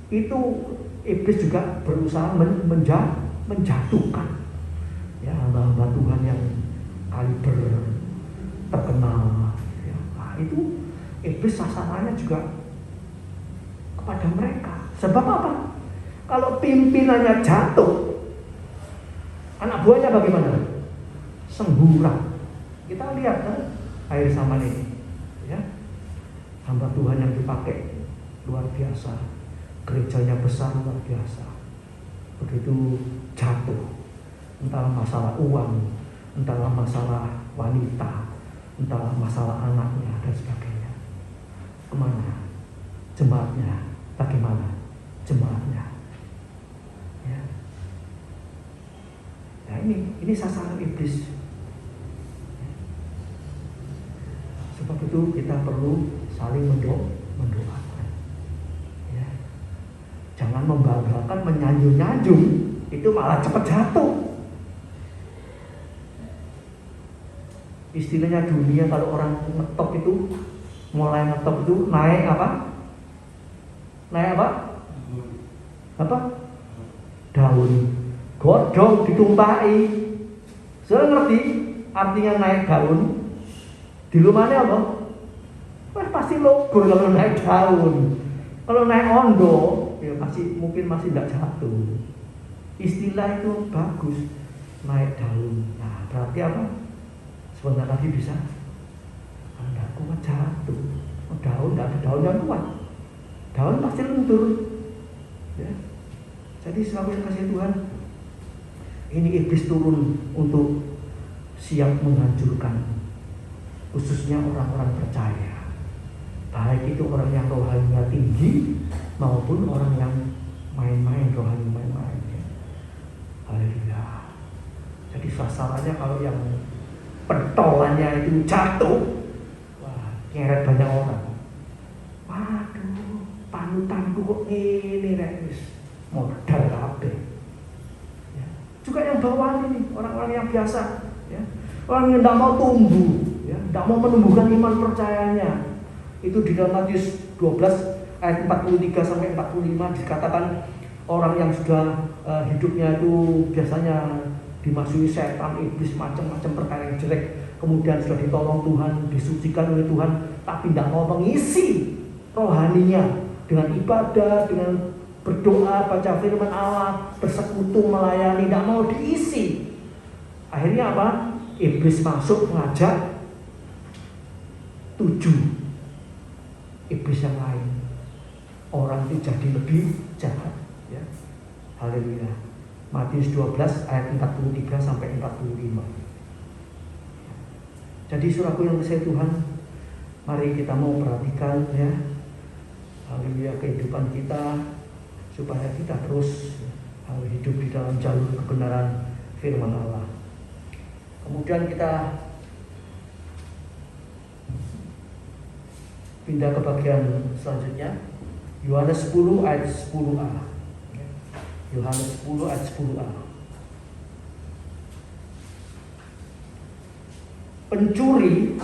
Itu iblis juga berusaha menjatuhkan ya hamba-hamba Tuhan yang kaliber terkenal ya. Nah, itu iblis sasarannya juga kepada mereka. Sebab apa? Kalau pimpinannya jatuh, anak buahnya bagaimana? Senggurak. Kita lihat kan akhir zaman ini ya, hamba Tuhan yang dipakai luar biasa, gerejanya besar luar biasa. Begitu jatuh, entah masalah uang, entah masalah wanita, entah masalah anaknya dan sebagainya. Kemana? Jemaatnya, bagaimana? Jemaatnya. Ya. Nah ini sasaran iblis. Sebab itu kita perlu saling mendoakan. Ya. Jangan membanggakan, menyanjung-nyanjung, itu malah cepat jatuh. Istilahnya dunia kalau orang ngetop itu, mulai ngetop itu naik apa? Naik apa? Apa? Daun. Godong ditumpahi. Saudara ngerti artinya naik daun? Di rumahnya apa? Wah, pasti lobur kalau naik daun. Kalau naik ondo, ya mungkin masih tidak jatuh. Istilah itu bagus, naik daun. Nah, berarti apa? Sebentar lagi bisa Anda kuat jatuh. Daun, tidak ada daun yang kuat. Daun pasti lentur. Ya. Jadi selalu kasih Tuhan, ini iblis turun untuk siap menghancurkan, khususnya orang-orang percaya. Baik itu orang yang rohaninya tinggi maupun orang yang main-main rohani main-main. Haleluya. Jadi sasarannya kalau yang pentolannya itu jatuh, wah, nyeret banyak orang. Waduh, panutanku kok ini wis modal kabeh. Ya. Juga yang bawah ini orang-orang yang biasa, ya. Orang yang tidak mau tumbuh, ya, tidak mau menumbuhkan iman percayanya. Itu di dalam Matius 12 ayat 43 sampai 45 dikatakan orang yang sudah hidupnya itu biasanya dimasuki setan, iblis, macam-macam perkara yang jelek, kemudian sudah ditolong Tuhan, disucikan oleh Tuhan, tapi tidak mau mengisi rohaninya dengan ibadah, dengan berdoa, baca firman Allah, bersekutu, melayani, tidak mau diisi. Akhirnya apa? Iblis masuk mengajak 7 iblis yang lain. Orang itu jadi lebih jahat, ya. Haleluya. Matius 12 ayat 43 sampai 45. Jadi saudaraku yang kasih Tuhan, mari kita mau perhatikan, ya. Haleluya, kehidupan kita supaya kita terus hidup di dalam jalur kebenaran firman Allah. Kemudian kita pindah ke bagian selanjutnya, Yohanes 10 ayat 10a. Yohanes 10 ayat 10a. Pencuri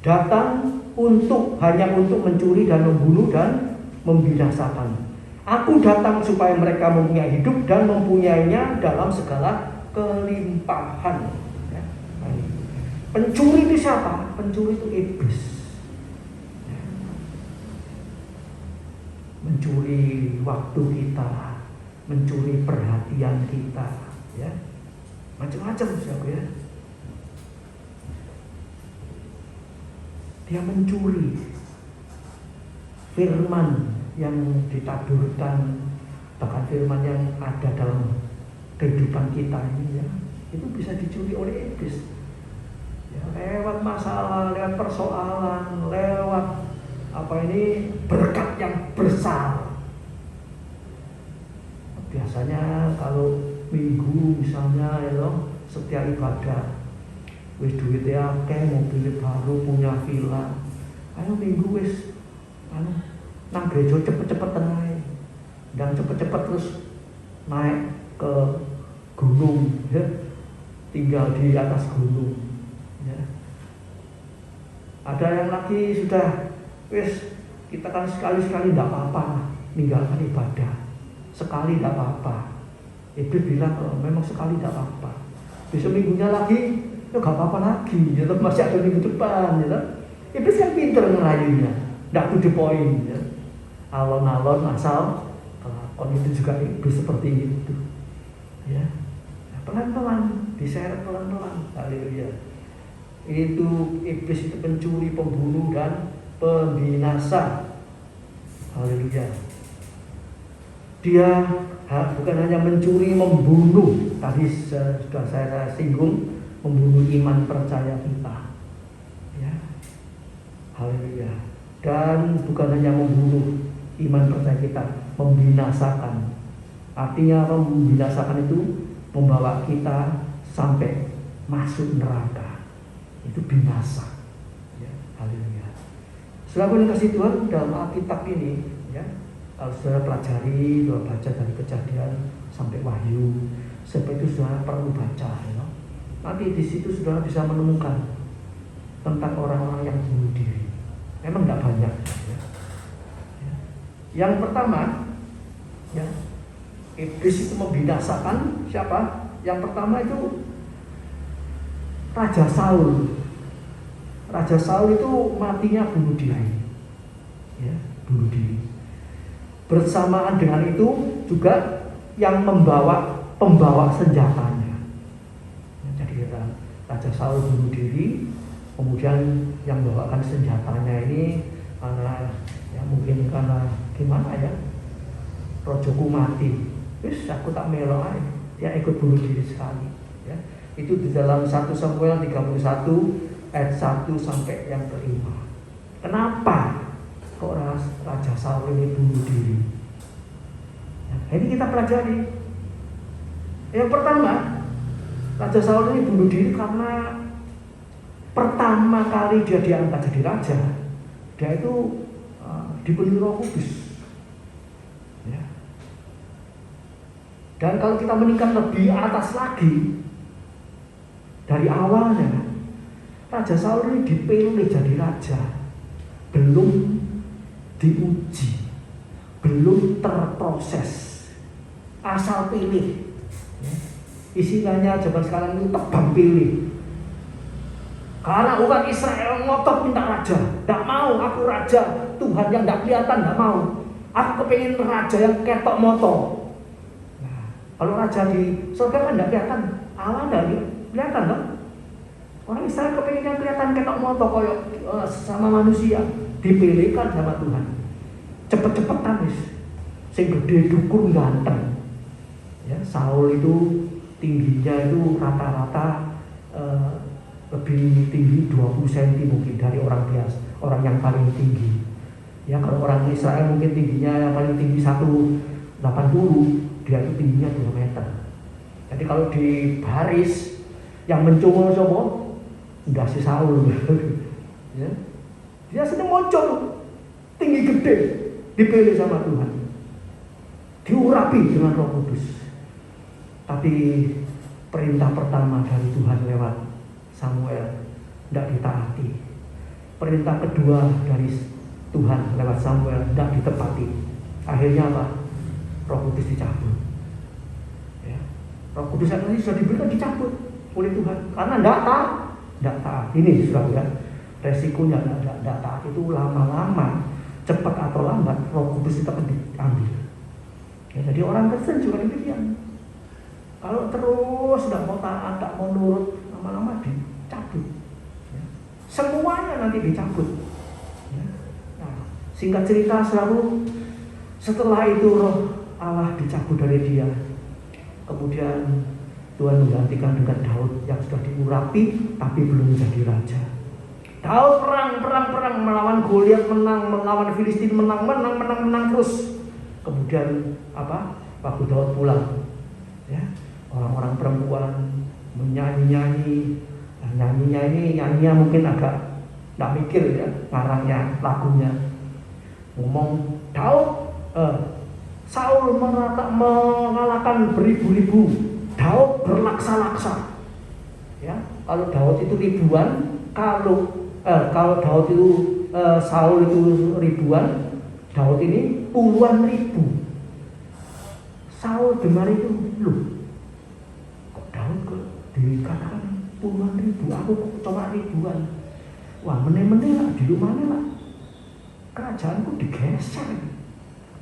datang hanya untuk mencuri dan membunuh dan membinasakan. Aku datang supaya mereka mempunyai hidup dan mempunyainya dalam segala kelimpahan. Ya. Pencuri itu siapa? Pencuri itu iblis. Mencuri waktu kita, mencuri perhatian kita, ya, macam-macam siapa, ya. Dia mencuri firman yang ditaburkan, bahkan firman yang ada dalam kehidupan kita ini, ya, itu bisa dicuri oleh iblis, ya, lewat masalah, lewat persoalan, lewat berkat yang besar. Biasanya kalau minggu misalnya, ya, setiap ibadah wis duitnya akeh, mobil baru, punya villa, ayo minggu wis nang gereja cepet-cepet ae, dan cepet-cepet terus naik ke gunung, ya, tinggal di atas gunung, ya. Ada yang lagi sudah wis, kita kan sekali-sekali tidak apa-apa meninggalkan ibadah, sekali tidak apa-apa. Iblis bilang kalau memang sekali tidak apa-apa, besok minggunya lagi ya gak apa-apa lagi, ya, masih ada minggu depan, ya. Iblis kan pinter ngerayunya, tidak to the point, ya. Alon-alon asal kelakon, itu juga iblis seperti itu, ya. Pelan-pelan, diseret pelan-pelan. Haleluya. Itu iblis itu pencuri, pembunuh dan pembinasa. Haleluya. Dia bukan hanya mencuri, membunuh. Tadi sudah saya singgung, membunuh iman percaya kita, ya. Haleluya. Dan bukan hanya membunuh iman percaya kita, membinasakan. Artinya membinasakan itu membawa kita sampai masuk neraka. Itu binasa, ya. Haleluya. Saudara yang kasih Tuhan, dalam Alkitab ini, ya, kalau saudara pelajari, saudara baca dari Kejadian sampai Wahyu, seperti itu saudara perlu baca, ya. Nanti di situ saudara bisa menemukan tentang orang-orang yang bunuh diri. Memang tidak banyak, ya. Yang pertama, ya, iblis itu membinasakan siapa? Yang pertama itu Raja Saul. Raja Saul itu matinya bunuh diri. Ya, bunuh diri. Bersamaan dengan itu juga yang pembawa senjatanya. Jadi Raja Saul bunuh diri, kemudian yang membawakan senjatanya ini karena ya mungkin karena gimana ya, rojoku mati, wis aku tak melok aja, dia ikut bunuh diri sekali. Ya, itu di dalam 1 Samuel 31 ayat 1 sampai yang ke-5. Kenapa kok Raja Saul ini bunuh diri? Nah, ini kita pelajari. Yang pertama, Raja Saul ini bunuh diri karena pertama kali dia diangkat jadi raja, dia itu dipenuhi Roh Kudus. Ya. Dan kalau kita meningkat lebih atas lagi, dari awalnya Raja Saul ini dipilih jadi raja, belum diuji, belum terproses, asal pilih. Ya. Istilahnya zaman sekarang itu tebang pilih. Karena umat Israel ngotot minta raja, tidak mau aku raja Tuhan yang tidak kelihatan, tidak mau. Aku kepengen raja yang ketok moto. Nah, kalau raja di surga kan tidak kelihatan, Allah tidak kelihatan kan? Orang Israel kepengen yang kelihatan ketok moto koyok sama manusia, dipilihkan sama Tuhan. Cepet-cepetan wis, sing gede dukur ganteng. Ya, Saul itu tingginya itu rata-rata lebih tinggi 20 cm mungkin dari orang biasa, orang yang paling tinggi. Ya, kalau orang Israel mungkin tingginya yang paling tinggi 180, dia itu tingginya 2 meter. Jadi kalau di baris yang mencungol-cungol, enggak si Saul. Ya. Dia sedang muncul, tinggi gede, dipilih sama Tuhan, diurapi dengan Roh Kudus. Tapi perintah pertama dari Tuhan lewat Samuel tidak ditaati. Perintah kedua dari Tuhan lewat Samuel tidak ditepati. Akhirnya apa? Roh Kudus dicabut. Ya. Roh Kudus yang tadi sudah diberikan dicabut oleh Tuhan karena tidak taat. Ini sudah ya, resikonya tidak taat itu lama-lama, cepat atau lambat Roh Kudus itu akan diambil. Ya, jadi orang Kristen juga demikian. Kalau terus tidak mau taat, tidak mau nurut, lama-lama dicabut. Ya. Semuanya nanti dicabut. Ya. Nah, singkat cerita selalu setelah itu Roh Allah dicabut dari dia. Kemudian Tuhan menggantikan dengan Daud yang sudah diurapi tapi belum menjadi raja. Daud perang melawan Goliat, menang, melawan Filistin, menang terus. Kemudian apa? Waktu Daud pulang, ya, orang-orang perempuan menyanyi, nyanyinya ini nyanyinya mungkin agak tidak mikir ya, ngarangnya lagunya ngomong Daud Saul mengalahkan beribu-ribu, Daud berlaksa-laksa. Ya, kalau Daud itu ribuan, kalau Daud itu Saul itu ribuan, Daud ini puluhan ribu. Saul dengar itu, loh, kok Daud kok dikatakan puluhan ribu, aku cuma ribuan. Wah, meneh-meneh lah, di rumahnya lah, kerajaanku digeser.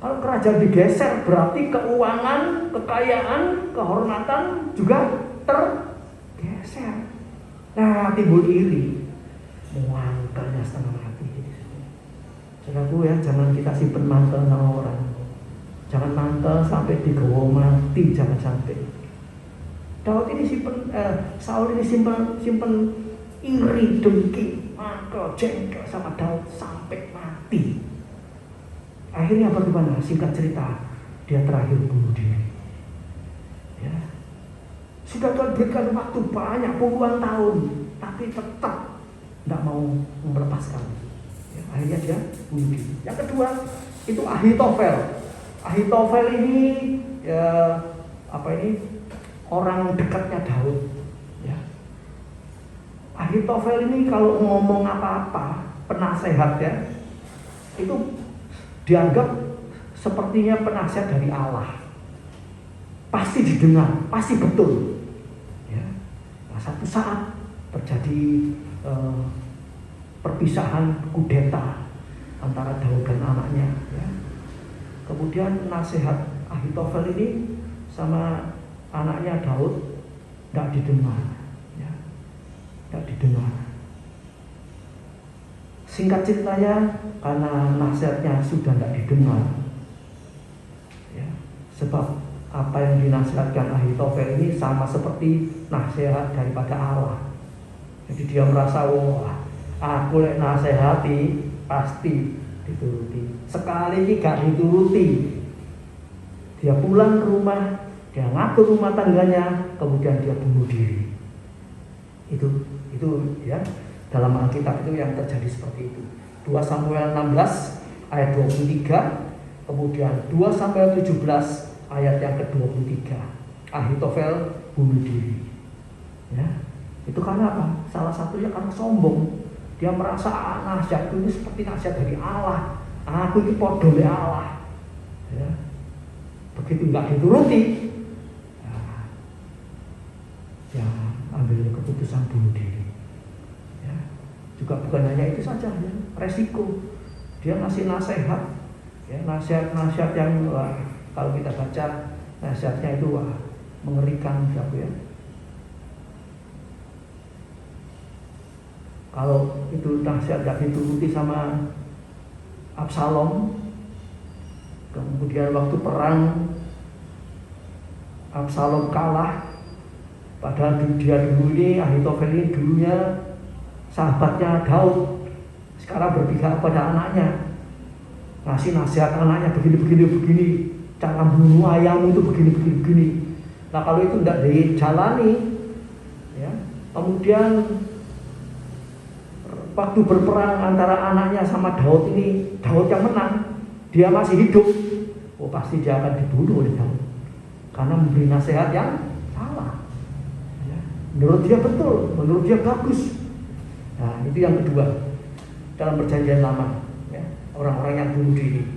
Kalau kerajaan digeser berarti keuangan, kekayaan, kehormatan juga tergeser. Nah, timbul iri, mantelnya setengah mati. Saudaraku ya, jangan kita simpen mantel sama orang. Jangan mantel sampai digawa mati, jangan sampai. Daud ini Saul ini simpen iri, dengki, mantel, jengkel sama Daud sampai mati. Akhirnya bagaimana? Singkat cerita, dia terakhir bunuh diri. Ya. Sudah Tuhan berikan waktu banyak puluhan tahun, tapi tetap tidak mau melepaskan. Ya, akhirnya dia bunuh diri. Yang kedua itu Ahitofel. Ahitofel ini orang dekatnya Daud. Ya. Ahitofel ini kalau ngomong apa-apa, penasehat ya, itu dianggap sepertinya penasihat dari Allah, pasti didengar, pasti betul. Ya. Nah, satu saat terjadi perpisahan kudeta antara Daud dan anaknya. Ya. Kemudian nasihat Ahitofel ini sama anaknya Daud tidak didengar, ya. Tidak didengar. Singkat ceritanya, karena nasihatnya sudah tidak didengar, ya, sebab apa yang dinasihatkan Ahitofel ini sama seperti nasihat daripada Allah. Jadi dia merasa, wah, aku lek nasihati pasti dituruti. Sekali ini gak dituruti, dia pulang ke rumah, dia ngatur rumah tangganya, kemudian dia bunuh diri. Itu ya, dalam Alkitab itu yang terjadi seperti itu. 2 Samuel 16 ayat 23, kemudian 2 Samuel 17 ayat yang ke-23. Ahitofel bunuh diri. Ya. Itu karena apa? Salah satunya karena sombong. Dia merasa nasihatku ini seperti nasihat dari Allah. Aku ini podo dari Allah. Ya. Begitu nggak dituruti, ya ambil keputusan bunuh diri. Ya. Juga bukan hanya itu saja, ya. Resiko. Dia ngasih nasihat, ya, nasihat yang kalau kita baca nasihatnya itu mengerikan, ya. Kalau itu nasihat tidak dituruti sama Absalom, kemudian waktu perang Absalom kalah, padahal dia dulu ini, Ahitofel ini dulunya sahabatnya Daud, sekarang berpihak pada anaknya, ngasih nasihat anaknya begini, cara bunuh ayam itu begini. Nah kalau itu tidak dijalani, ya, kemudian waktu berperang antara anaknya sama Daud ini, Daud yang menang, dia masih hidup, oh pasti dia akan dibunuh oleh Daud karena memberi nasihat yang salah. Ya. Menurut dia betul, menurut dia bagus. Nah itu yang kedua dalam Perjanjian Lama, ya, orang-orang yang bunuh diri.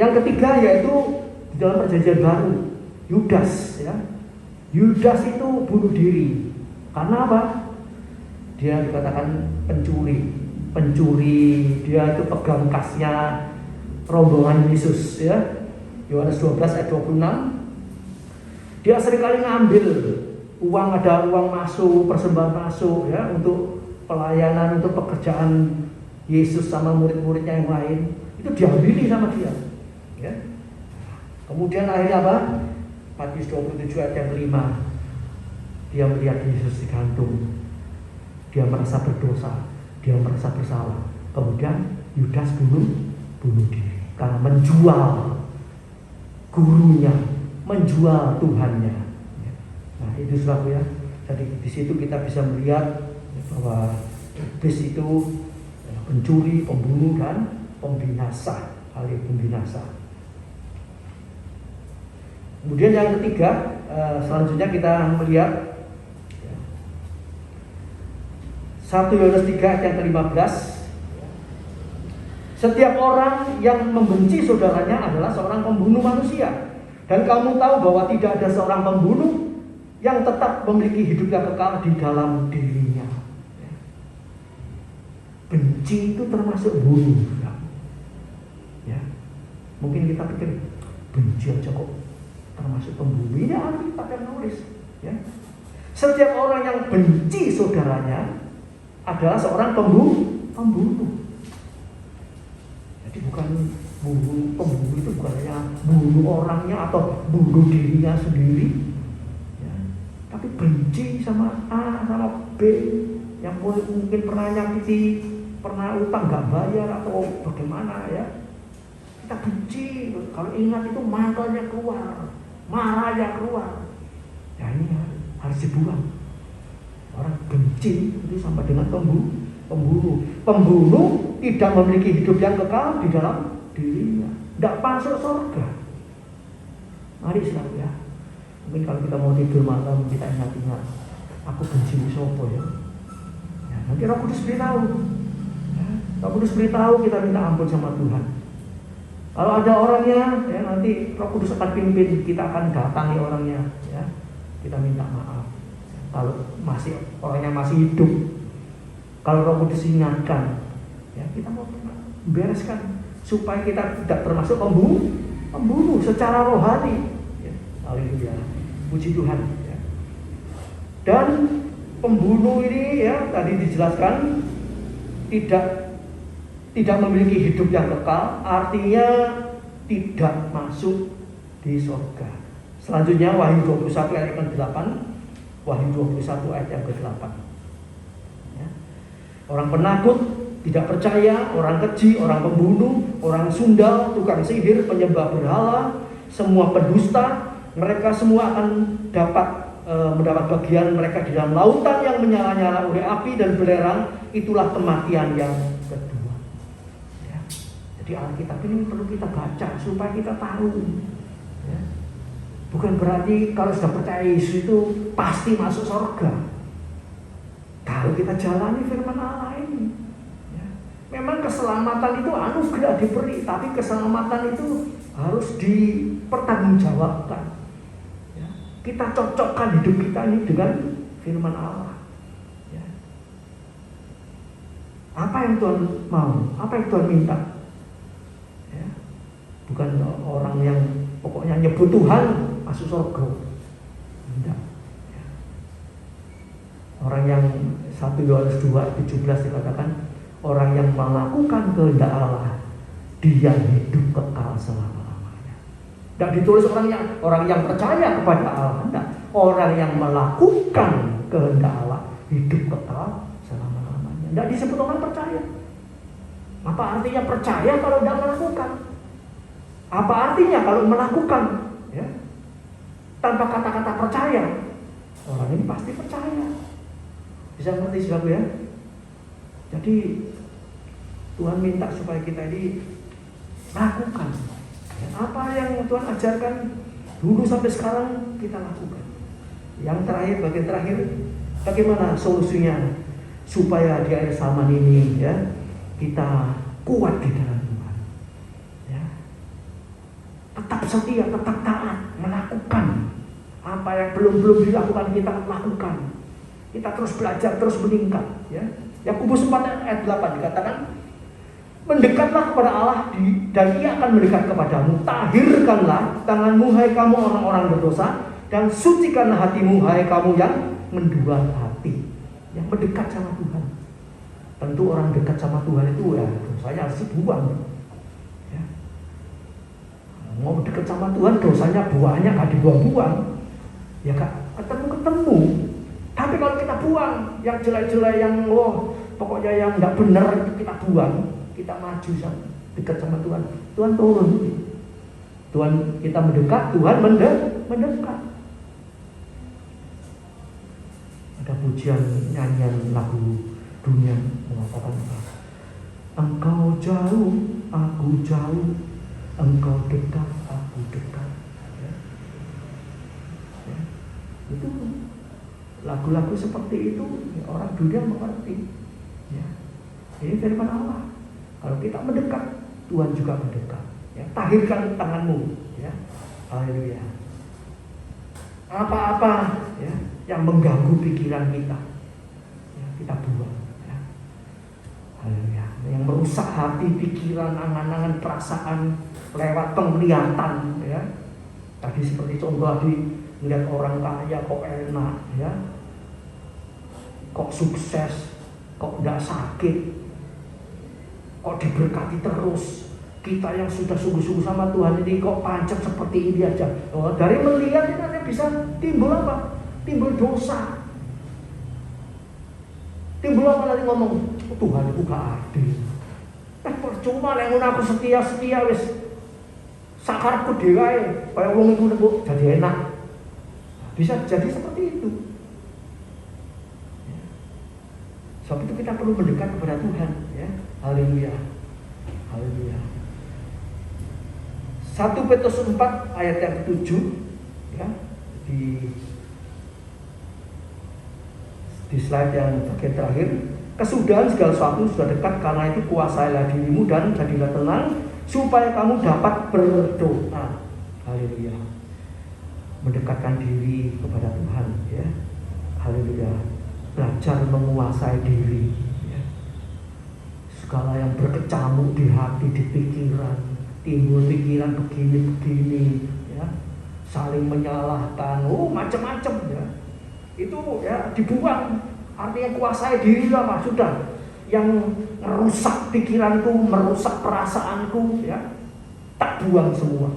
Yang ketiga yaitu di dalam Perjanjian Baru, Yudas, ya. Yudas itu bunuh diri karena apa? Dia dikatakan pencuri, dia itu pegang kasnya rombongan Yesus, ya. Yohanes 12 ayat 26. Dia seringkali ngambil uang, ada uang masuk, persembahan masuk, ya, untuk pelayanan, untuk pekerjaan Yesus sama murid-muridnya yang lain. Itu diambil sama dia, ya. Kemudian akhirnya apa? Matius 27 ayat yang 5. Dia melihat Yesus digantung. Dia merasa berdosa, dia merasa bersalah. Kemudian Yudas bunuh diri karena menjual gurunya, menjual Tuhannya. Nah itu sebab, ya. Jadi di situ kita bisa melihat bahwa iblis itu pencuri, pembunuh dan pembinasa, pembinasa. Kemudian yang ketiga, selanjutnya kita melihat 1 Yohanes 3 ayat yang ke-15. Setiap orang yang membenci saudaranya adalah seorang pembunuh manusia. Dan kamu tahu bahwa tidak ada seorang pembunuh yang tetap memiliki hidup yang kekal di dalam dirinya. Benci itu termasuk bunuh. Ya. Mungkin kita pikir benci aja kok termasuk pembunuh. Ini Alkitab yang nulis. Ya. Setiap orang yang benci saudaranya adalah seorang pembunuh. Jadi bukan pembunuh itu bukan hanya bunuh orangnya atau bunuh dirinya sendiri, ya. Tapi benci sama A, sama B, yang mungkin pernah nyakiti, pernah utang gak bayar atau bagaimana, ya. Kita benci, kalau ingat itu mantelnya keluar, marahnya keluar. Ya ini harus dibuang. Orang benci itu sama dengan pembunuh. Pembunuh tidak memiliki hidup yang kekal di dalam dirinya, tidak masuk surga. Mari selalu, ya. Mungkin kalau kita mau tidur malam kita ingat-ingat, aku benci sopo, ya. Ya, nanti Roh Kudus beritahu. Ya, Roh Kudus beritahu, kita minta ampun sama Tuhan. Kalau ada orangnya, ya, nanti Roh Kudus akan pimpin, kita akan datangi orangnya, ya. Kita minta maaf. kalau orangnya masih hidup. Kalau Roh Kudus ingatkan, ya kita mau bereskan supaya kita tidak termasuk pembunuh secara rohani. Ya, haleluya, puji Tuhan. Ya. Dan pembunuh ini ya tadi dijelaskan tidak memiliki hidup yang kekal, artinya tidak masuk di surga. Selanjutnya Wahyu 21 ayat yang ke-8. Wahyu 21 ayat yang ke-8. Ya. Orang penakut, tidak percaya, orang keji, orang pembunuh, orang sundal, tukang sihir, penyembah berhala, semua pendusta, mereka semua akan mendapat bagian mereka di dalam lautan yang menyala-nyala oleh api dan belerang. Itulah kematian yang kedua. Ya. Jadi Alkitab ini perlu kita baca supaya kita tahu. Ya. Bukan berarti kalau sudah percaya Yesus itu pasti masuk surga. Kalau kita jalani firman Allah ini, ya. Memang keselamatan itu anugerah diberi, tapi keselamatan itu harus dipertanggungjawabkan. Ya. Kita cocokkan hidup kita ini dengan firman Allah. Ya. Apa yang Tuhan mau? Apa yang Tuhan minta? Ya. Bukan orang yang pokoknya nyebut Tuhan masuk surga. Tidak. Ya. Orang yang 1 Yohanes 2:17 dikatakan, orang yang melakukan kehendak Allah, dia hidup kekal selama-lamanya. Tidak ditulis orang yang percaya kepada Allah, tidak. Orang yang melakukan kehendak Allah hidup kekal selama-lamanya. Tidak disebut orang percaya. Apa artinya percaya kalau tidak melakukan? Apa artinya kalau melakukan? Ya. Tanpa kata-kata percaya, orang ini pasti percaya. Bisa mengerti saudara ya? Jadi Tuhan minta supaya kita ini lakukan ya, apa yang Tuhan ajarkan dulu sampai sekarang kita lakukan. Yang terakhir, bagian terakhir, bagaimana solusinya supaya di akhir zaman ini ya kita kuat di dalam Tuhan. Ya. Tetap setia, tetap taat, melakukan apa yang belum dilakukan kita lakukan. Kita terus belajar, terus meningkat. Ya. Yakobus 4 ayat 8 dikatakan, mendekatlah kepada Allah dan Ia akan mendekat kepadamu. Tahirkanlah tanganmu hai kamu orang-orang berdosa, dan sucikanlah hatimu hai kamu yang mendua hati. Yang mendekat sama Tuhan. Tentu orang dekat sama Tuhan itu ya dosanya harus dibuang. Ya. Mau dekat sama Tuhan dosanya buahnya gak dibuang-buang. Ya kak, ketemu. Tapi kalau kita buang yang jelek-jelek, yang pokoknya yang nggak benar itu kita buang, kita maju dekat sama Tuhan. Tuhan turun. Tuhan kita mendekat, Tuhan mendekat. Ada pujian nyanyian lagu dunia mengatakan apa? Engkau jauh, aku jauh. Engkau dekat, aku dekat. Ya. Ya. Itu lagu-lagu seperti itu ya, orang dunia mengerti. Ya. Ini firman Allah. Kalau kita mendekat, Tuhan juga mendekat. Ya. Tahirkan tanganmu. Ya. Haleluya. Apa-apa ya, yang mengganggu pikiran kita, ya, kita buang. Ya. Haleluya. Yang merusak hati, pikiran, angan-angan, perasaan lewat penglihatan. Ya. Tadi seperti contoh tadi, melihat orang kaya kok enak, ya, kok sukses, kok tidak sakit, kok diberkati terus. Kita yang sudah sungguh-sungguh sama Tuhan ini kok pancet seperti ini aja. Dari melihat ini nanti bisa timbul apa? Timbul dosa. Timbul apa nanti ngomong, Tuhan itu gak adil. Percuma yang aku setia wis sakarku dhewe, kaya wong iku jadi enak. Bisa jadi seperti itu. Ya. Sebab itu kita perlu mendekat kepada Tuhan. Ya. Haleluya. Haleluya. 1 Petrus 4 ayat yang ke-7 ya, di slide yang bagian terakhir. Kesudahan segala sesuatu sudah dekat, karena itu kuasailah dirimu dan jadilah tenang supaya kamu dapat berdoa. Haleluya. Mendekatkan diri kepada Tuhan ya. Haleluya. Belajar menguasai diri. Ya. Segala yang berkecamuk di hati, di pikiran, timbul pikiran begini-begini, ya, saling menyalahkan, macam-macam, ya. Itu ya dibuang. Artinya kuasai diri lah, Pak. Sudah. Yang merusak pikiranku, merusak perasaanku, ya, tak buang semua.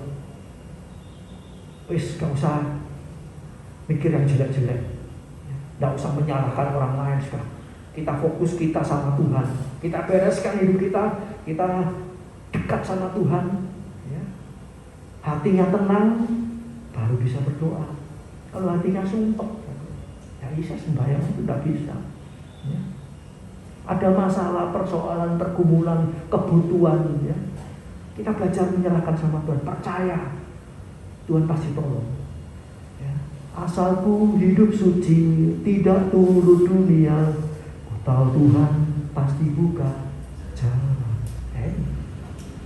Wis, gak usah mikir yang jelek-jelek. Gak usah menyalahkan orang lain sudah. Kita fokus kita sama Tuhan. Kita bereskan hidup kita dekat sama Tuhan, ya. Hatinya tenang, baru bisa berdoa. Kalau hatinya sumpek, ya bisa sembahyang itu tidak bisa, ya. Ada masalah, persoalan, pergumulan, kebutuhan, ya. Kita belajar menyerahkan sama Tuhan, percaya Tuhan pasti tolong, ya. Asalku hidup suci, tidak turut dunia, ku tahu Tuhan pasti buka jalan.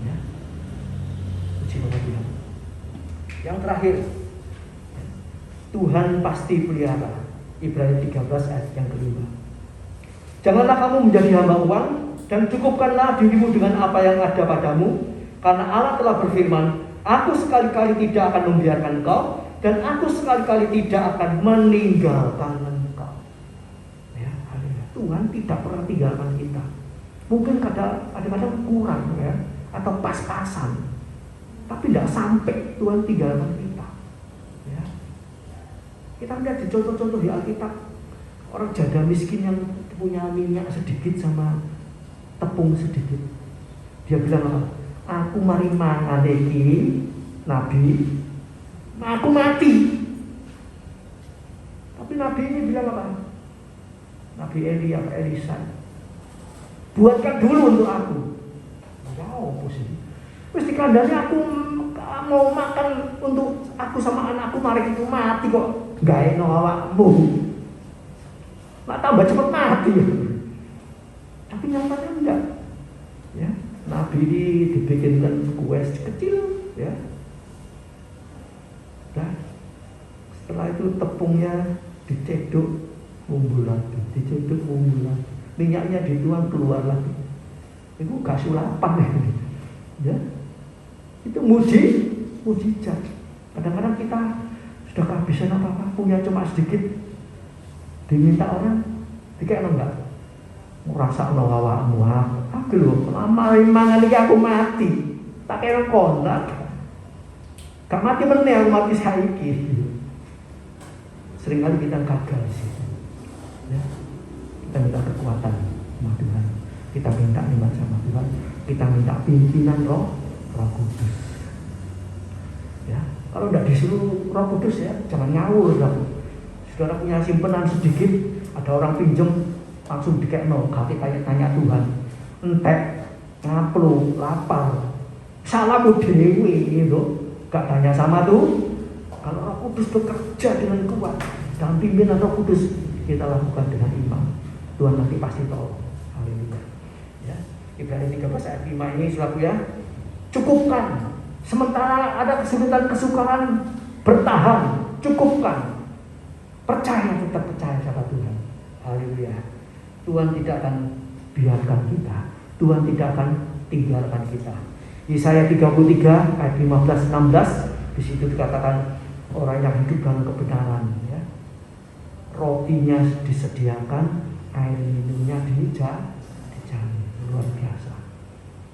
Ya. Puji Tuhan. Yang terakhir, Tuhan pasti pelihara. Ibrani 13 ayat yang kelima. Janganlah kamu menjadi hamba uang, dan cukupkanlah dirimu dengan apa yang ada padamu, karena Allah telah berfirman, Aku sekali-kali tidak akan membiarkan engkau, dan Aku sekali-kali tidak akan meninggalkan engkau. Ya, Tuhan tidak pernah tinggalkan kita. Mungkin kadang-kadang kurang, ya, atau pas-pasan, tapi tidak sampai Tuhan tinggalkan kita. Ya. Kita lihat di contoh-contoh di Alkitab, orang janda miskin yang punya minyak sedikit sama tepung sedikit. Dia bilang apa? Aku mari mangan iki, Nabi, aku mati. Tapi Nabi ini bilang apa? Nabi Elisa, buatkan dulu untuk aku. Wow, pusing. Terus dikandani aku mau makan untuk aku sama anakku, mari itu mati kok. Gak enak awakmu. Mak tambah cepat mati. Tapi nyatanya enggak. Ya, Nabi ini dibikinkan kue kecil, ya. Nah, setelah itu tepungnya diceduk, ngumbul lagi, diceduk, ngumbul lagi. Minyaknya dituang, keluar lagi. Itu gak sulapan, ya. Itu mujizat. Kadang-kadang kita sudah kehabisan apa-apa, punya cuma sedikit, diminta orang, dikek enggak? Ngerasa awakmu aku lho, mangan iki aku mati. Tak kira konak. Gak mati meneh aku mati saiki. Seringkali kita gagal sih. Ya. Kita minta kekuatan sama Tuhan. Kita minta nikmat sama Tuhan. Kita minta pimpinan Roh Kudus. Ya, kalau tidak disuruh Roh Kudus, ya, jangan ngawur. Saudara punya simpenan sedikit, ada orang pinjem, langsung dikekno, gak tanya Tuhan. Entek, ngaplu, lapar, salahmu dewi gitu. Gak tanya sama tuh. Kalau Roh Kudus bekerja dengan kuat dalam pimpinan Roh Kudus, kita lakukan dengan iman, Tuhan nanti pasti tolong. Haleluya. Ya, Ibrani 13 ayat 5 ini, saudaraku, ya, cukupkan. Sementara ada kesulitan-kesukaran, bertahan, cukupkan. Percaya, tetap percaya sama Tuhan. Haleluya. Tuhan tidak akan biarkan kita. Tuhan tidak akan tinggalkan kita. Yesaya 33 ayat 15-16, di situ dikatakan orang yang hidup dalam kebenaran, ya. Rotinya disediakan, air minumnya dijamin. Luar biasa.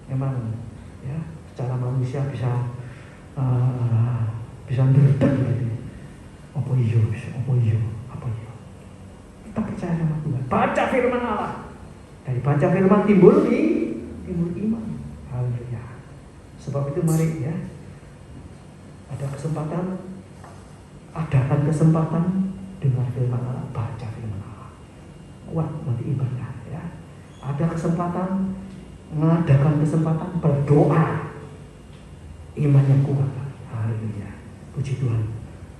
Memang, ya, secara manusia bisa ngerti gitu. Apa iya? Kita percaya sama Tuhan. Baca firman Allah. Dari baca firman timbul iman. Haleluya. Sebab itu mari, ya, ada kesempatan, adakan kesempatan dengar firman Allah, baca firman Allah. Kuat nanti ibadah, ya. Ada kesempatan, mengadakan kesempatan berdoa. Imannya kuat. Haleluya. Puji Tuhan.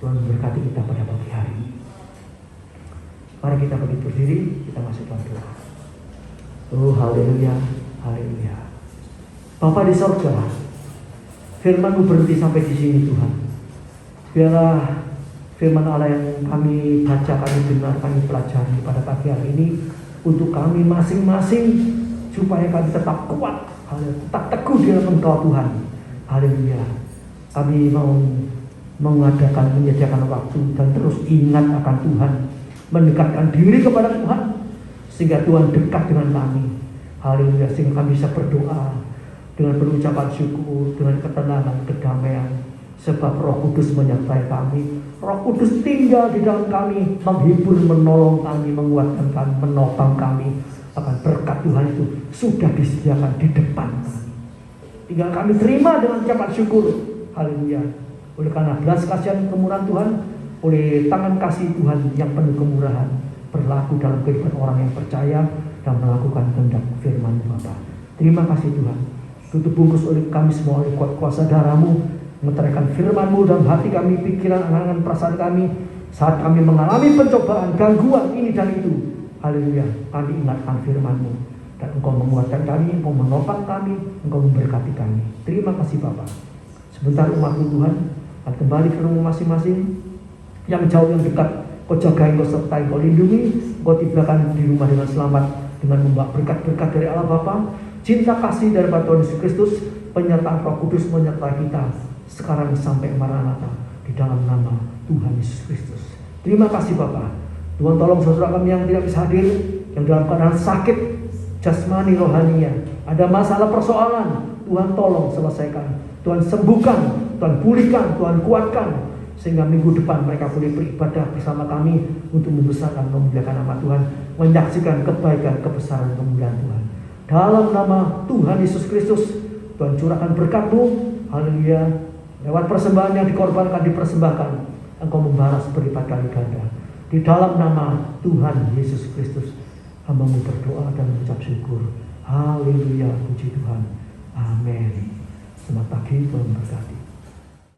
Tuhan memberkati kita pada pagi hari ini. Mari kita berdiri, kita masuk dalam doa. Oh, haleluya, haleluya. Bapa di sorga, firman-Mu berhenti sampai di sini, Tuhan. Biarlah firman Allah yang kami baca, kami dengar, kami pelajari pada pagi hari ini untuk kami masing-masing, supaya kami tetap kuat, tetap teguh di dalam Engkau Tuhan. Haleluya. Kami mau menyediakan waktu dan terus ingat akan Tuhan, mendekatkan diri kepada Tuhan, sehingga Tuhan dekat dengan kami. Haleluya. Sehingga kami bisa berdoa dengan penuh ucapan syukur, dengan ketenangan, kedamaian, sebab Roh Kudus menyertai kami. Roh Kudus tinggal di dalam kami, menghibur, menolong kami, menguatkan kami, menopang kami. Akan berkat Tuhan itu sudah disediakan di depan kami. Tinggal kami terima dengan ucapan syukur. Haleluya. Oleh karena belas kasihan kemurahan Tuhan, oleh tangan kasih Tuhan yang penuh kemurahan, berlaku dalam kehidupan orang yang percaya dan melakukan kehendak firman Bapa. Terima kasih Tuhan. Tutup bungkus oleh kami semua oleh kuasa darah-Mu, meteraikan firman-Mu dalam hati kami, pikiran, angan, perasaan kami, saat kami mengalami pencobaan, gangguan ini dan itu. Haleluya. Kami ingatkan firman-Mu, dan Engkau menguatkan kami, Engkau menopang kami, Engkau memberkati kami. Terima kasih Bapa. Sebentar umat-Mu Tuhan akan kembali ke rumah masing-masing, yang jauh yang dekat Kau jaga, Engkau sertai, Engkau lindungi, Engkau tibakan di rumah dengan selamat, dengan membawa berkat-berkat dari Allah Bapa, cinta kasih dari Tuhan Yesus Kristus, penyertaan Roh Kudus menyertai kita sekarang sampai Maranatha, di dalam nama Tuhan Yesus Kristus. Terima kasih Bapa. Tuhan tolong saudara kami yang tidak bisa hadir, yang dalam keadaan sakit jasmani rohaninya, ada masalah persoalan, Tuhan tolong selesaikan, Tuhan sembuhkan, Tuhan pulihkan, Tuhan kuatkan, sehingga minggu depan mereka boleh beribadah bersama kami untuk membesarkan, memuliakan nama Tuhan, menyaksikan kebaikan, kebesaran, kemuliaan Tuhan. Dalam nama Tuhan Yesus Kristus, Tuhan curahkan berkat-Mu. Haleluya. Lewat persembahan yang dikorbankan, dipersembahkan, Engkau membalas berlipat kali ganda. Di dalam nama Tuhan Yesus Kristus, hamba-Mu berdoa dan mengucap syukur. Haleluya, puji Tuhan. Amin. Selamat pagi, Tuhan berkati.